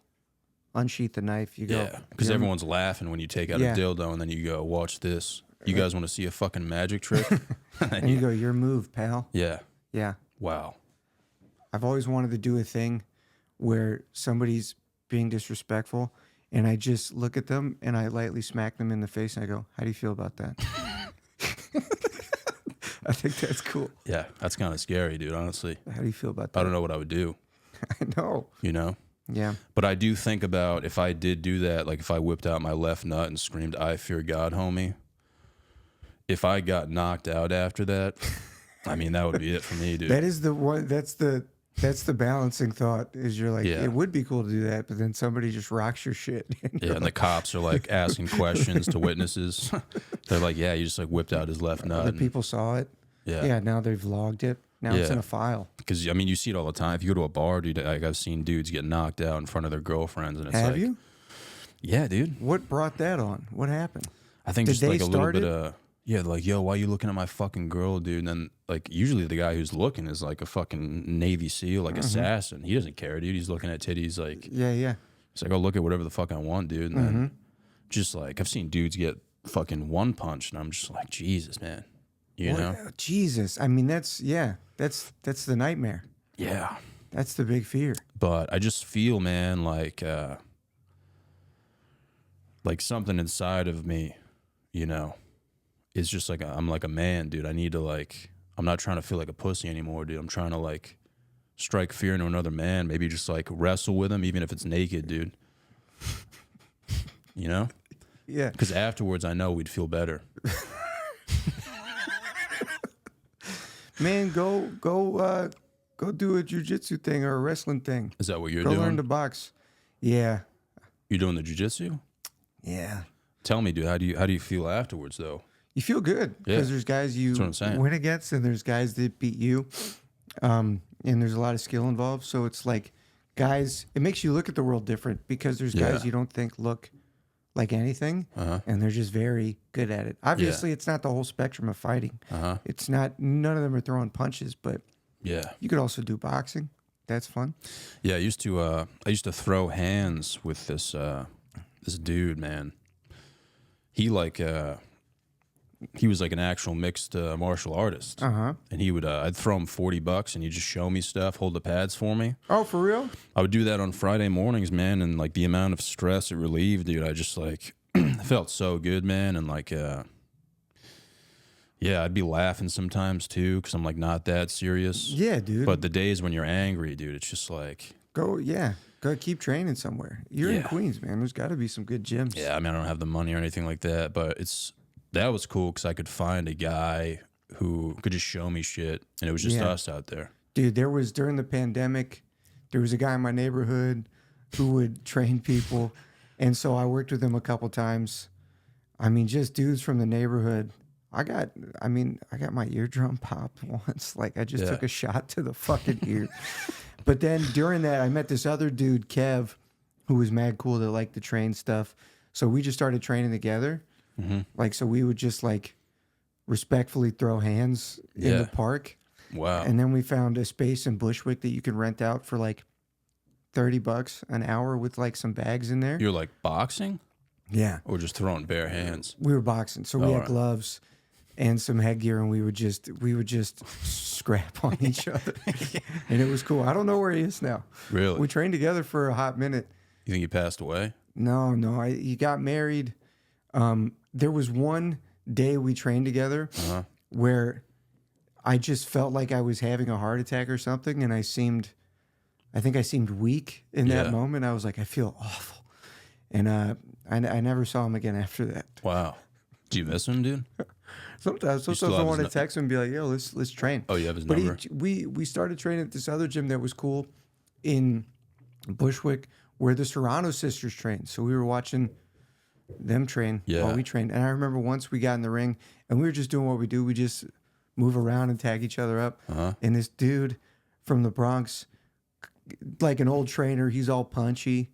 unsheath the knife. You go. Yeah, because everyone's laughing when you take out Yeah. a dildo, and then you go, watch this. You guys want to see a fucking magic trick? And you go, your move, pal. Yeah. Yeah. Wow. I've always wanted to do a thing where somebody's being disrespectful, and I just look at them and I lightly smack them in the face, and I go, how do you feel about that? I think that's cool. Yeah, that's kind of scary, dude, honestly. How do you feel about that? I don't know what I would do, I know. you know? Yeah. But I do think about if I did do that, like if I whipped out my left nut and screamed, "I fear God, homie," if I got knocked out after that, I mean, that would be it for me, dude. That is the one. That's the balancing thought. Is you're like, Yeah. it would be cool to do that, but then somebody just rocks your shit. Yeah, and the cops are like asking questions to witnesses. They're like, "Yeah, you just like whipped out his left nut." Other and- people saw it. Yeah. Yeah. Now they've logged it. Now it's Yeah. in a file. Because I mean, you see it all the time. If you go to a bar, dude, like I've seen dudes get knocked out in front of their girlfriends, and it's Have like, you? yeah, dude. What brought that on? What happened? I think Did just they like a little start bit it? of, Yeah, like, yo, why you looking at my fucking girl, dude? And then, like, usually the guy who's looking is like a fucking Navy SEAL, like assassin. He doesn't care, dude. He's looking at titties, like, Yeah. he's like, I'll look at whatever the fuck I want, dude. And then just like, I've seen dudes get fucking one punch, and I'm just like, Jesus, man. You know? Jesus. I mean, that's the nightmare. Yeah. That's the big fear. But I just feel, man, like something inside of me, you know, it's just like, I'm like a man, dude. I need to, like, I'm not trying to feel like a pussy anymore, dude. I'm trying to, like, strike fear into another man. Maybe just, like, wrestle with him, even if it's naked, dude. You know? Yeah. Because afterwards, I know we'd feel better. Man, go do a jiu-jitsu thing or a wrestling thing. Is that what you're go doing? Go learn to box. Yeah. You're doing the jiu-jitsu? Yeah. Tell me, dude, how do you feel afterwards, though? You feel good because there's guys you win against, and there's guys that beat you, and there's a lot of skill involved. So it's like guys, it makes you look at the world different because there's guys you don't think look like anything, and they're just very good at it. Obviously, it's not the whole spectrum of fighting. It's not, none of them are throwing punches, but you could also do boxing. That's fun. Yeah, I used to throw hands with this dude, man. He was like an actual mixed martial artist. And he would, I'd throw him $40 and he'd just show me stuff, hold the pads for me. Oh, for real? I would do that on Friday mornings, man. And like the amount of stress it relieved, dude, I just like, felt so good, man. And like, I'd be laughing sometimes too, because I'm like not that serious. Yeah, dude. But the days when you're angry, dude, it's just like. Go keep training somewhere. You're in Queens, man. There's got to be some good gyms. Yeah, I mean, I don't have the money or anything like that, but that was cool because I could find a guy who could just show me shit, and it was just us out there. Dude, during the pandemic, there was a guy in my neighborhood who would train people, and so I worked with him a couple times. I mean, just dudes from the neighborhood. I got my eardrum popped once. Like, I just took a shot to the fucking ear. But then during that, I met this other dude, Kev, who was mad cool that liked the train stuff. So we just started training together. Like, so we would just like respectfully throw hands in the park. Wow. And then we found a space in Bushwick that you can rent out for like $30 an hour with like some bags in there. You're like boxing? Yeah. Or just throwing bare hands? We were boxing. So we had gloves and some headgear, and we would just scrap on each other. And it was cool. I don't know where he is now. Really? We trained together for a hot minute. You think he passed away? No. He got married. There was one day we trained together where I just felt like I was having a heart attack or something, and I think I seemed weak in that moment. I was like, I feel awful. And I never saw him again after that. Wow. Do you miss him, dude? Sometimes I want to text him and be like, yo, let's train. Oh, you have his number? We started training at this other gym that was cool in Bushwick where the Serrano sisters trained. So we were watching them train while we trained. And I remember once we got in the ring and we were just doing what we do. We just move around and tag each other up. And this dude from the Bronx, like an old trainer, he's all punchy,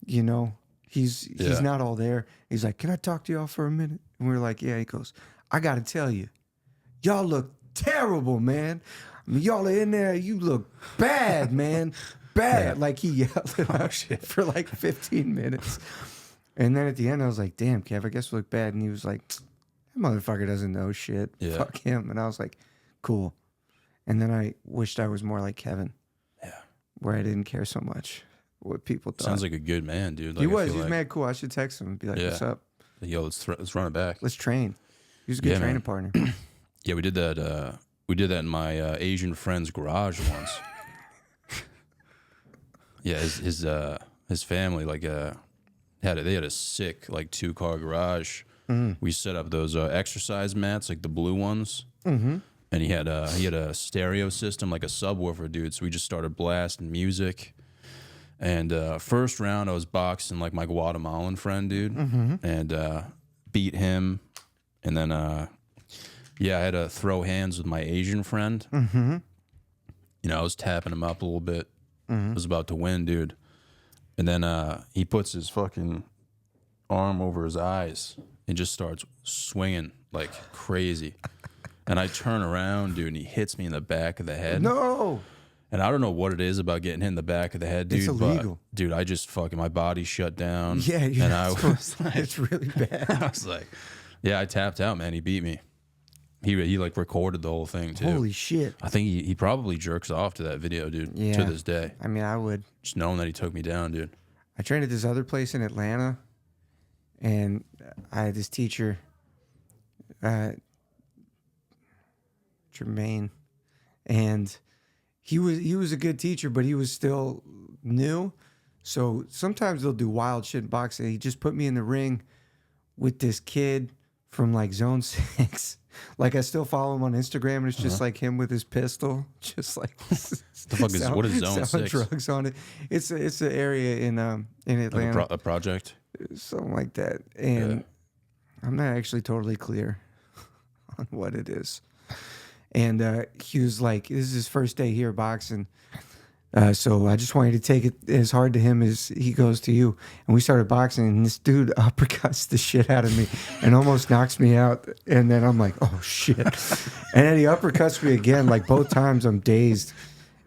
you know. He's not all there. He's like, can I talk to y'all for a minute? And we were like, yeah. He goes, I got to tell you, y'all look terrible, man. I mean, y'all are in there. You look bad, man. Bad. Like he yelled at us for like 15 minutes. And then at the end, I was like, damn, Kev, I guess we look bad. And he was like, that motherfucker doesn't know shit. Yeah. Fuck him. And I was like, cool. And then I wished I was more like Kevin. Yeah. Where I didn't care so much what people thought. Sounds like a good man, dude. Like, he was mad cool. I should text him and be like, what's up? Yo, let's run it back. Let's train. He was a good training partner. Yeah, we did that. We did that in my Asian friend's garage once. Yeah, his family had a sick like 2-car garage. We set up those exercise mats, like the blue ones. And he had a stereo system, like a subwoofer, dude. So we just started blasting music. And first round, I was boxing like my Guatemalan friend, dude, and beat him. And then, I had to throw hands with my Asian friend. You know, I was tapping him up a little bit. I was about to win, dude. And then he puts his fucking arm over his eyes and just starts swinging like crazy. And I turn around, dude, and he hits me in the back of the head. No. And I don't know what it is about getting hit in the back of the head, dude. It's illegal. But, dude, I just fucking, my body shut down. Yeah, you're and not I was supposed to. like, It's really bad. I was like, yeah, I tapped out, man. He beat me. He like recorded the whole thing too. Holy shit. I think he probably jerks off to that video, dude. Yeah. To this day, I mean, I would. just knowing that he took me down, dude. I trained at this other place in Atlanta, and I had this teacher, Jermaine, and he was a good teacher, but he was still new. So sometimes they'll do wild shit in boxing. He just put me in the ring with this kid from like Zone 6. Like I still follow him on Instagram, and it's just like him with his pistol, just like The fuck is what is Zone 6? drugs on it. It's an area in Atlanta, Like a project. something like that. And I'm not actually totally clear on what it is. And he was like, "This is his first day here boxing." So I just wanted to take it as hard to him as he goes to you. And we started boxing, and this dude uppercuts the shit out of me and almost knocks me out. And then I'm like, oh, shit. And then he uppercuts me again. Like both times I'm dazed.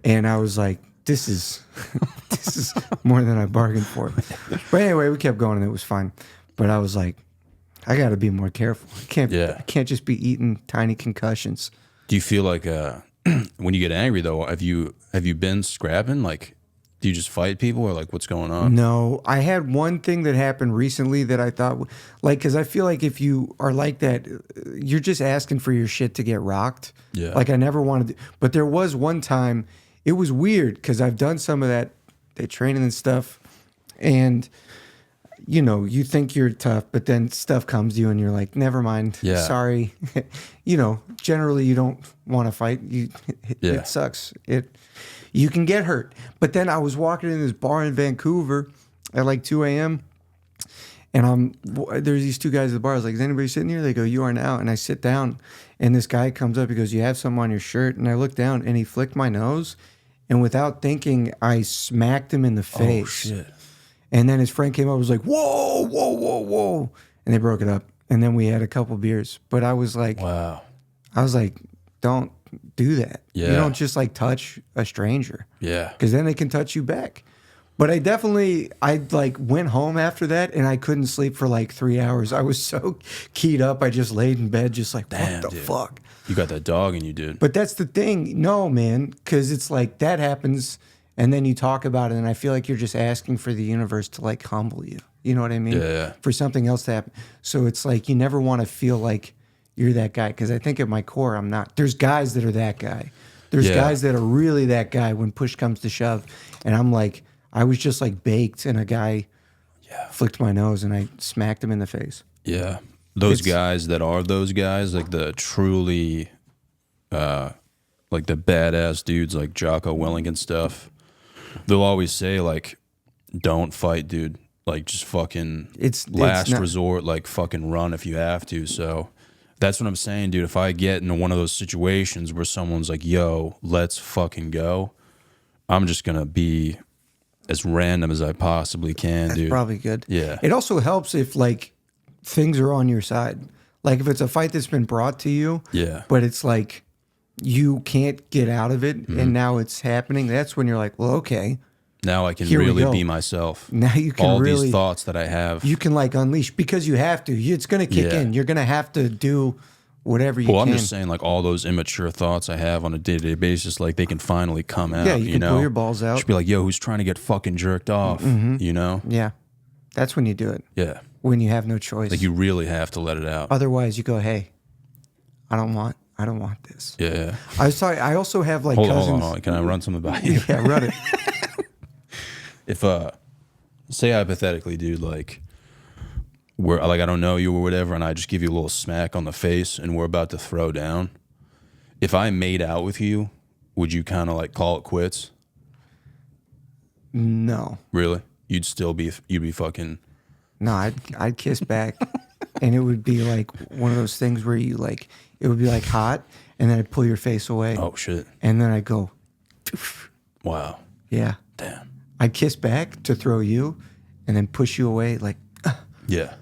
And I was like, this is more than I bargained for. But anyway, we kept going, and it was fine. But I was like, I got to be more careful. I can't just be eating tiny concussions. Do you feel like when you get angry though, have you been scrapping? Like, do you just fight people, or like what's going on? No, I had one thing that happened recently that I thought, like, because I feel like if you are like that, you're just asking for your shit to get rocked. Yeah. Like I never wanted to, but there was one time, it was weird because I've done some of that training and stuff, and you know, you think you're tough, but then stuff comes to you and you're like, never mind. Yeah. Sorry. You know, generally you don't want to fight. It sucks. You can get hurt. But then I was walking in this bar in Vancouver at like 2 a.m. and there's these two guys at the bar. I was like, is anybody sitting here? They go, you are now. And I sit down, and this guy comes up. He goes, you have something on your shirt? And I look down, and he flicked my nose. And without thinking, I smacked him in the face. Oh, shit. And then his friend came up and was like, whoa, whoa, whoa, whoa. And they broke it up. And then we had a couple beers. But I was like, wow. Don't do that. Yeah. You don't just like touch a stranger. Yeah. Because then they can touch you back. But I like went home after that, and I couldn't sleep for like 3 hours. I was so keyed up. I just laid in bed just like, damn, what the fuck? You got that dog in you, dude. But that's the thing. No, man. Because it's like that happens, and then you talk about it, and I feel like you're just asking for the universe to like humble you. You know what I mean? Yeah. For something else to happen. So it's like you never want to feel like you're that guy, because I think at my core I'm not. There's guys that are that guy. There's guys that are really that guy when push comes to shove. And I'm like, I was just like baked, and a guy flicked my nose, and I smacked him in the face. Yeah. Those guys that are those guys, like the truly, like the badass dudes like Jocko Willink and stuff, they'll always say like, don't fight, dude. Like just fucking it's last resort, like fucking run if you have to. So that's what I'm saying, dude. If I get into one of those situations where someone's like, yo, let's fucking go, I'm just going to be as random as I possibly can, That's dude. Probably good. Yeah. It also helps if like things are on your side. Like if it's a fight that's been brought to you, but it's like you can't get out of it, and now it's happening. That's when you're like, well, okay. Now I can really be myself. Now you can all really, these thoughts that I have. You can like unleash, because you have to. It's going to kick in. You're going to have to do whatever you can. Well, I'm just saying, like all those immature thoughts I have on a day-to-day basis, like they can finally come out. Yeah, you can pull your balls out. Just be like, yo, who's trying to get fucking jerked off? You know? Yeah, that's when you do it. Yeah, when you have no choice. Like you really have to let it out. Otherwise, you go, hey, I don't want this. Yeah. I was sorry. I also have like cousins. Hold on. Can I run something by you? Yeah, run it. If say hypothetically, dude, like we're like I don't know you or whatever, and I just give you a little smack on the face, and we're about to throw down. If I made out with you, would you kind of like call it quits? No. Really? You'd be fucking. No, I'd kiss back, and it would be like one of those things where you like it would be like hot, and then I'd pull your face away. Oh shit! And then I'd go. Wow. Yeah. Damn. I'd kiss back to throw you, and then push you away like. Yeah.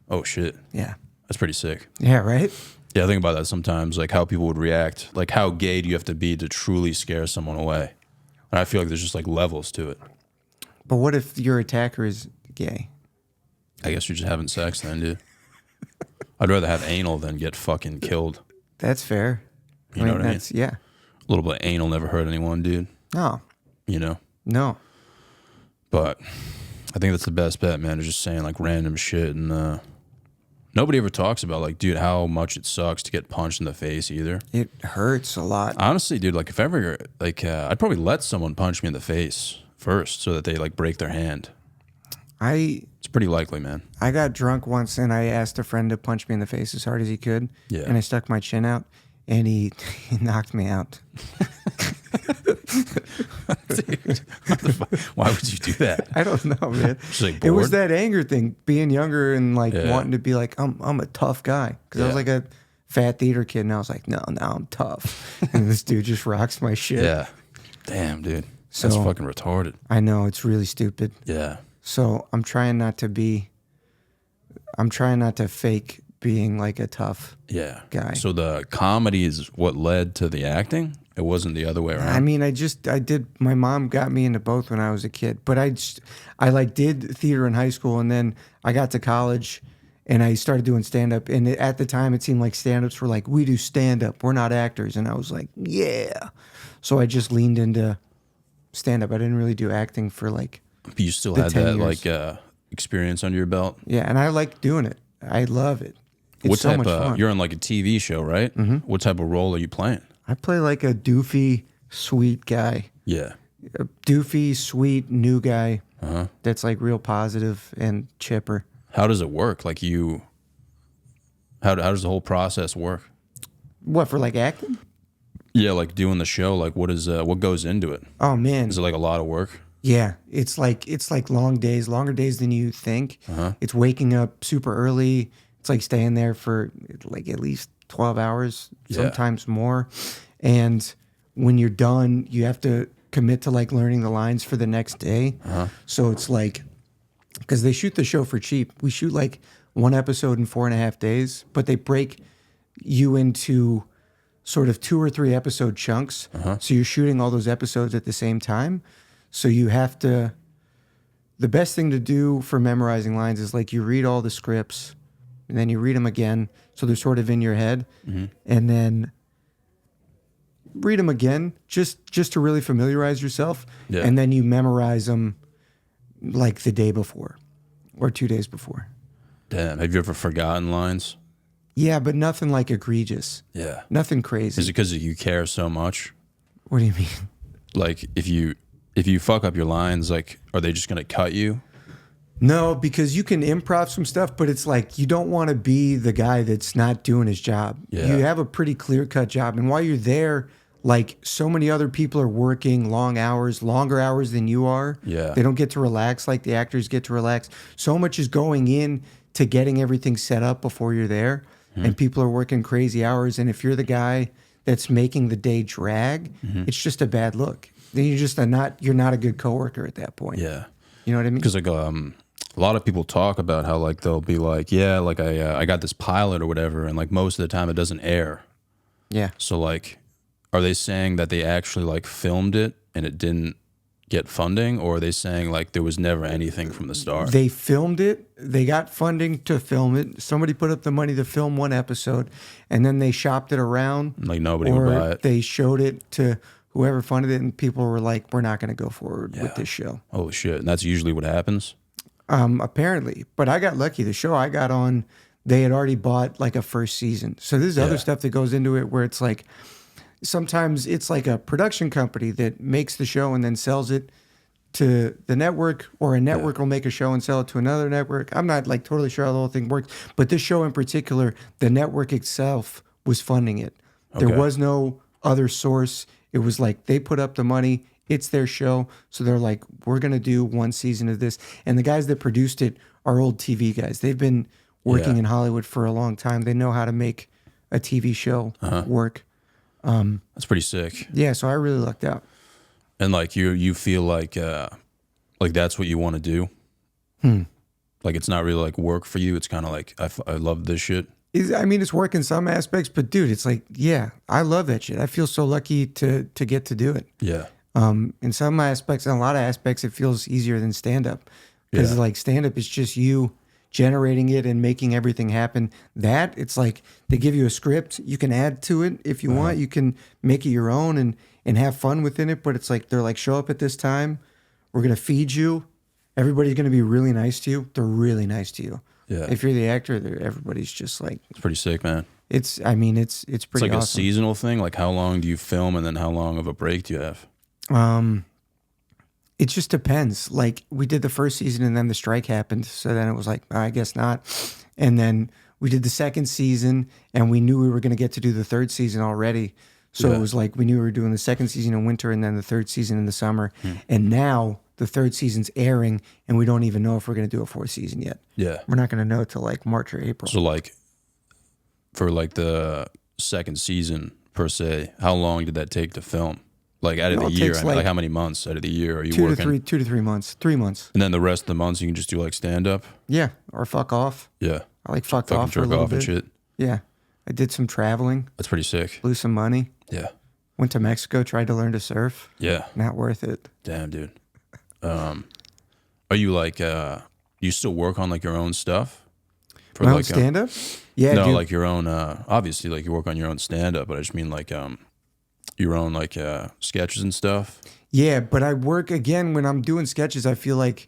Oh shit. Yeah. That's pretty sick. Yeah, right? Yeah, I think about that sometimes, like how people would react, like how gay do you have to be to truly scare someone away? And I feel like there's just like levels to it. But what if your attacker is gay? I guess you're just having sex then, dude. I'd rather have anal than get fucking killed. That's fair. You know what I mean? Yeah. A little bit of anal never hurt anyone, dude. No. You know? No. But I think that's the best bet, man, is just saying like random shit. And nobody ever talks about like, dude, how much it sucks to get punched in the face either. It hurts a lot. Honestly, dude, like if ever, like I'd probably let someone punch me in the face first so that they like break their hand. It's pretty likely, man. I got drunk once and I asked a friend to punch me in the face as hard as he could. Yeah. And I stuck my chin out and he knocked me out. Dude, why would you do that? I don't know, man. Just like It was bored? that anger thing, being younger and like Yeah. wanting to be like, I'm a tough guy. Because I was Yeah. like a fat theater kid and I was like, no, now I'm tough. And this dude just rocks my shit. Yeah. Damn, dude. That's So- fucking retarded. I know, it's really stupid. Yeah. So I'm trying not to fake being like a tough Yeah. guy. So the comedy is what led to the acting? It wasn't the other way around? I mean, my mom got me into both when I was a kid, but I like did theater in high school and then I got to college and I started doing stand up. And at the time it seemed like stand ups were like, we do stand up, we're not actors. And I was like, yeah. So I just leaned into stand up. I didn't really do acting for like, But you still the had 10 that years. like experience under your belt? yeah. And I like doing it. I love it. It's What so type much fun. you're on like a TV show, right? Mm-hmm. What type of role are you playing? I play like a doofy, sweet guy. Yeah. A doofy, sweet, new guy Uh-huh. that's like real positive and chipper. How does it work? Like how does the whole process work? What, for like acting? Yeah, like doing the show, like what goes into it? Oh man. Is it like a lot of work? Yeah. It's like long days, longer days than you think. Uh-huh. It's waking up super early. It's like staying there for like at least 12 hours, Yeah. sometimes more. And when you're done, you have to commit to like learning the lines for the next day. Uh-huh. So it's like, because they shoot the show for cheap. We shoot like one episode in 4.5 days, but they break you into sort of 2 or 3 episode chunks. Uh-huh. So you're shooting all those episodes at the same time. So you have to, the best thing to do for memorizing lines is like you read all the scripts and then you read them again. So they're sort of in your head. Mm-hmm. And then read them again just to really familiarize yourself. Yeah. And then you memorize them like the day before or 2 days before. Damn. Have you ever forgotten lines? Yeah, but nothing like egregious. Yeah. Nothing crazy. Is it because you care so much? What do you mean? Like if you fuck up your lines, like are they just gonna cut you? No, because you can improv some stuff, but it's like you don't want to be the guy that's not doing his job. Yeah. You have a pretty clear-cut job. And while you're there, like so many other people are working long hours, longer hours than you are. Yeah. They don't get to relax like the actors get to relax. So much is going in to getting everything set up before you're there. Mm-hmm. And people are working crazy hours. And if you're the guy that's making the day drag, Mm-hmm. it's just a bad look. Then you're not a good coworker at that point. Yeah. You know what I mean? Because like a lot of people talk about how like they'll be like, yeah, like I got this pilot or whatever, and like most of the time it doesn't air. Yeah. So like, are they saying that they actually like filmed it and it didn't get funding, or are they saying like there was never anything from the start? They filmed it. They got funding to film it. Somebody put up the money to film one episode, and then they shopped it around. Like nobody would buy Or it. they showed it to whoever funded it, and people were like, "We're not going to go forward Yeah. with this show." Holy shit! And that's usually what happens. Apparently, but I got lucky. The show I got on, they had already bought like a first season. So there's other Yeah. stuff that goes into it where it's like sometimes it's like a production company that makes the show and then sells it to the network, or a network will make a show and sell it to another network. I'm not like totally sure how the whole thing works, but this show in particular, the network itself was funding it. There Okay. was no other source. It was like they put up the money. It's their show. So they're like, we're going to do one season of this. And the guys that produced it are old TV guys. They've been working Yeah. in Hollywood for a long time. They know how to make a TV show work. That's pretty sick. Yeah, so I really lucked out. And like you feel like that's what you want to do. Like it's not really like work for you. It's kind of like I love this shit. It's work in some aspects, but dude, it's like, yeah, I love that shit. I feel so lucky to get to do it. Yeah. In some aspects, in a lot of aspects, it feels easier than stand up because like stand up is just you generating it and making everything happen. That it's like they give you a script, you can add to it if you want, you can make it your own and have fun within it. But it's like they're like, show up at this time, we're gonna feed you. Everybody's gonna be really nice to you. They're really nice to you. Yeah. If you're the actor, everybody's just like, it's pretty sick, man. It's pretty. It's like awesome. A seasonal thing. Like how long do you film, and then how long of a break do you have? It just depends. Like we did the first season and then the strike happened. So then it was like, I guess not. And then we did the second season and we knew we were going to get to do the third season already. So it was like, we knew we were doing the second season in winter and then the third season in the summer. And now the third season's airing and we don't even know if we're going to do a fourth season yet. Yeah. We're not going to know till like March or April. So like for like the second season per se, how long did that take to film? Like out of the year, like how many months out of the year are you working? 2 to 3 months. 3 months. And then the rest of the months you can just do like stand up? Yeah, or fuck off. Yeah. I like fucked off for a little bit. And shit. Yeah. I did some traveling. That's pretty sick. Blew some money. Yeah. Went to Mexico, tried to learn to surf. Yeah. Not worth it. Damn, dude. Are you like you still work on like your own stuff? For my own stand up? Yeah. No, dude. Like your own obviously like you work on your own stand up, but I just mean like your own like sketches and stuff. Yeah, but I work again when I'm doing sketches. I feel like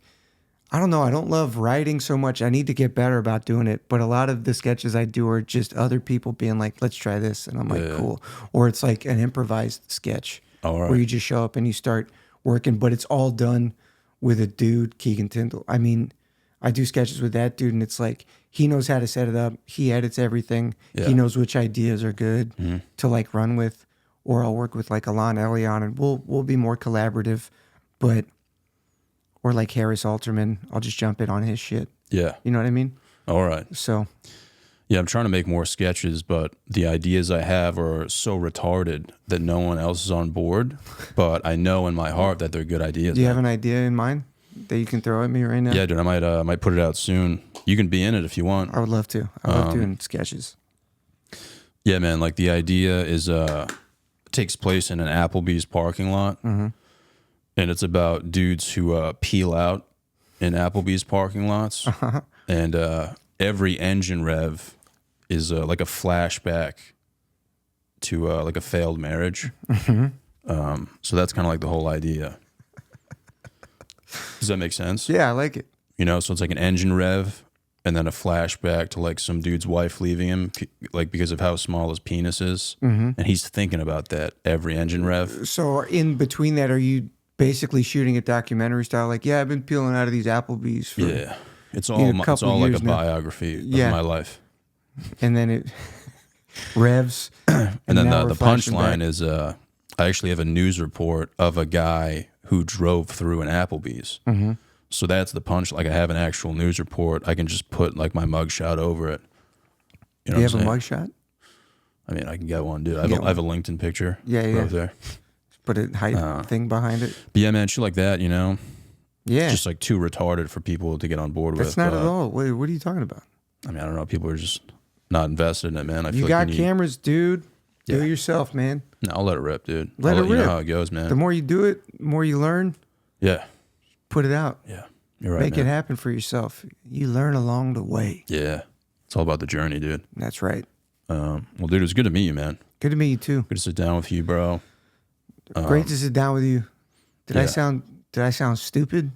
I don't know. I don't love writing so much. I need to get better about doing it. But a lot of the sketches I do are just other people being like, "Let's try this," and I'm like, "Cool." Or it's like an improvised sketch where you just show up and you start working, but it's all done with a dude, Keegan Tyndall. I mean, I do sketches with that dude, and it's like he knows how to set it up. He edits everything. Yeah. He knows which ideas are good to like run with. Or I'll work with like Alon Elion, and we'll be more collaborative, but or like Harris Alterman, I'll just jump in on his shit. Yeah, you know what I mean. All right. So, yeah, I'm trying to make more sketches, but the ideas I have are so retarded that no one else is on board. But I know in my heart that they're good ideas. Do you have an idea in mind that you can throw at me right now? Yeah, dude, I might put it out soon. You can be in it if you want. I would love to. I love doing sketches. Yeah, man. Like the idea is takes place in an Applebee's parking lot, and it's about dudes who peel out in Applebee's parking lots, and every engine rev is like a flashback to like a failed marriage. So that's kind of like the whole idea. Does that make sense? Yeah, I like it. You know, so it's like an engine rev and then a flashback to like some dude's wife leaving him, like because of how small his penis is, and he's thinking about that every engine rev. So in between that, are you basically shooting it documentary style? Like, yeah, I've been peeling out of these Applebee's for it's all like a biography of my life. And then it revs, and then the punchline is I actually have a news report of a guy who drove through an Applebee's. So that's the punch. Like I have an actual news report. I can just put like my mugshot over it. You know Do you have a mugshot? I mean, I can get one, dude. I have a LinkedIn picture. Yeah. Right there. Put a hype thing behind it. But yeah, man, shit like that, you know? Yeah. Just like too retarded for people to get on board with. That's not at all. What are you talking about? I mean, I don't know. People are just not invested in it, man. I feel you got cameras, dude. Do it yourself, man. No, I'll let it rip, dude. Let it rip. You know how it goes, man. The more you do it, the more you learn. Yeah. Put it out. Yeah. You're right. Make it happen for yourself. You learn along the way. Yeah. It's all about the journey, dude. That's right. Well, dude, it was good to meet you, man. Good to meet you too. Good to sit down with you, bro. Great to sit down with you. Did I sound stupid?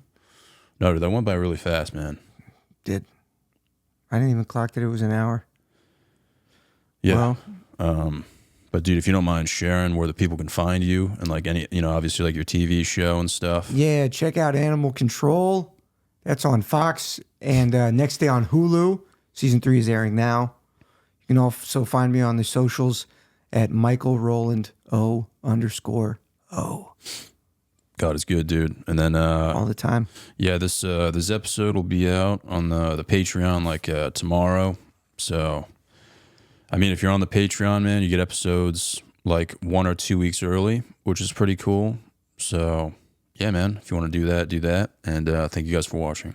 No, dude, that went by really fast, man. Did. I didn't even clock that it was an hour. Yeah. Well, but dude, if you don't mind sharing where the people can find you and like any, you know, obviously like your TV show and stuff. Yeah, check out Animal Control. That's on Fox and next day on Hulu. Season 3 is airing now. You can also find me on the socials at Michael Rowland O_O. God is good, dude. And then all the time. Yeah, this episode will be out on the Patreon like tomorrow. So I mean, if you're on the Patreon, man, you get episodes like 1 or 2 weeks early, which is pretty cool. So yeah, man, if you want to do that, do that. And thank you guys for watching.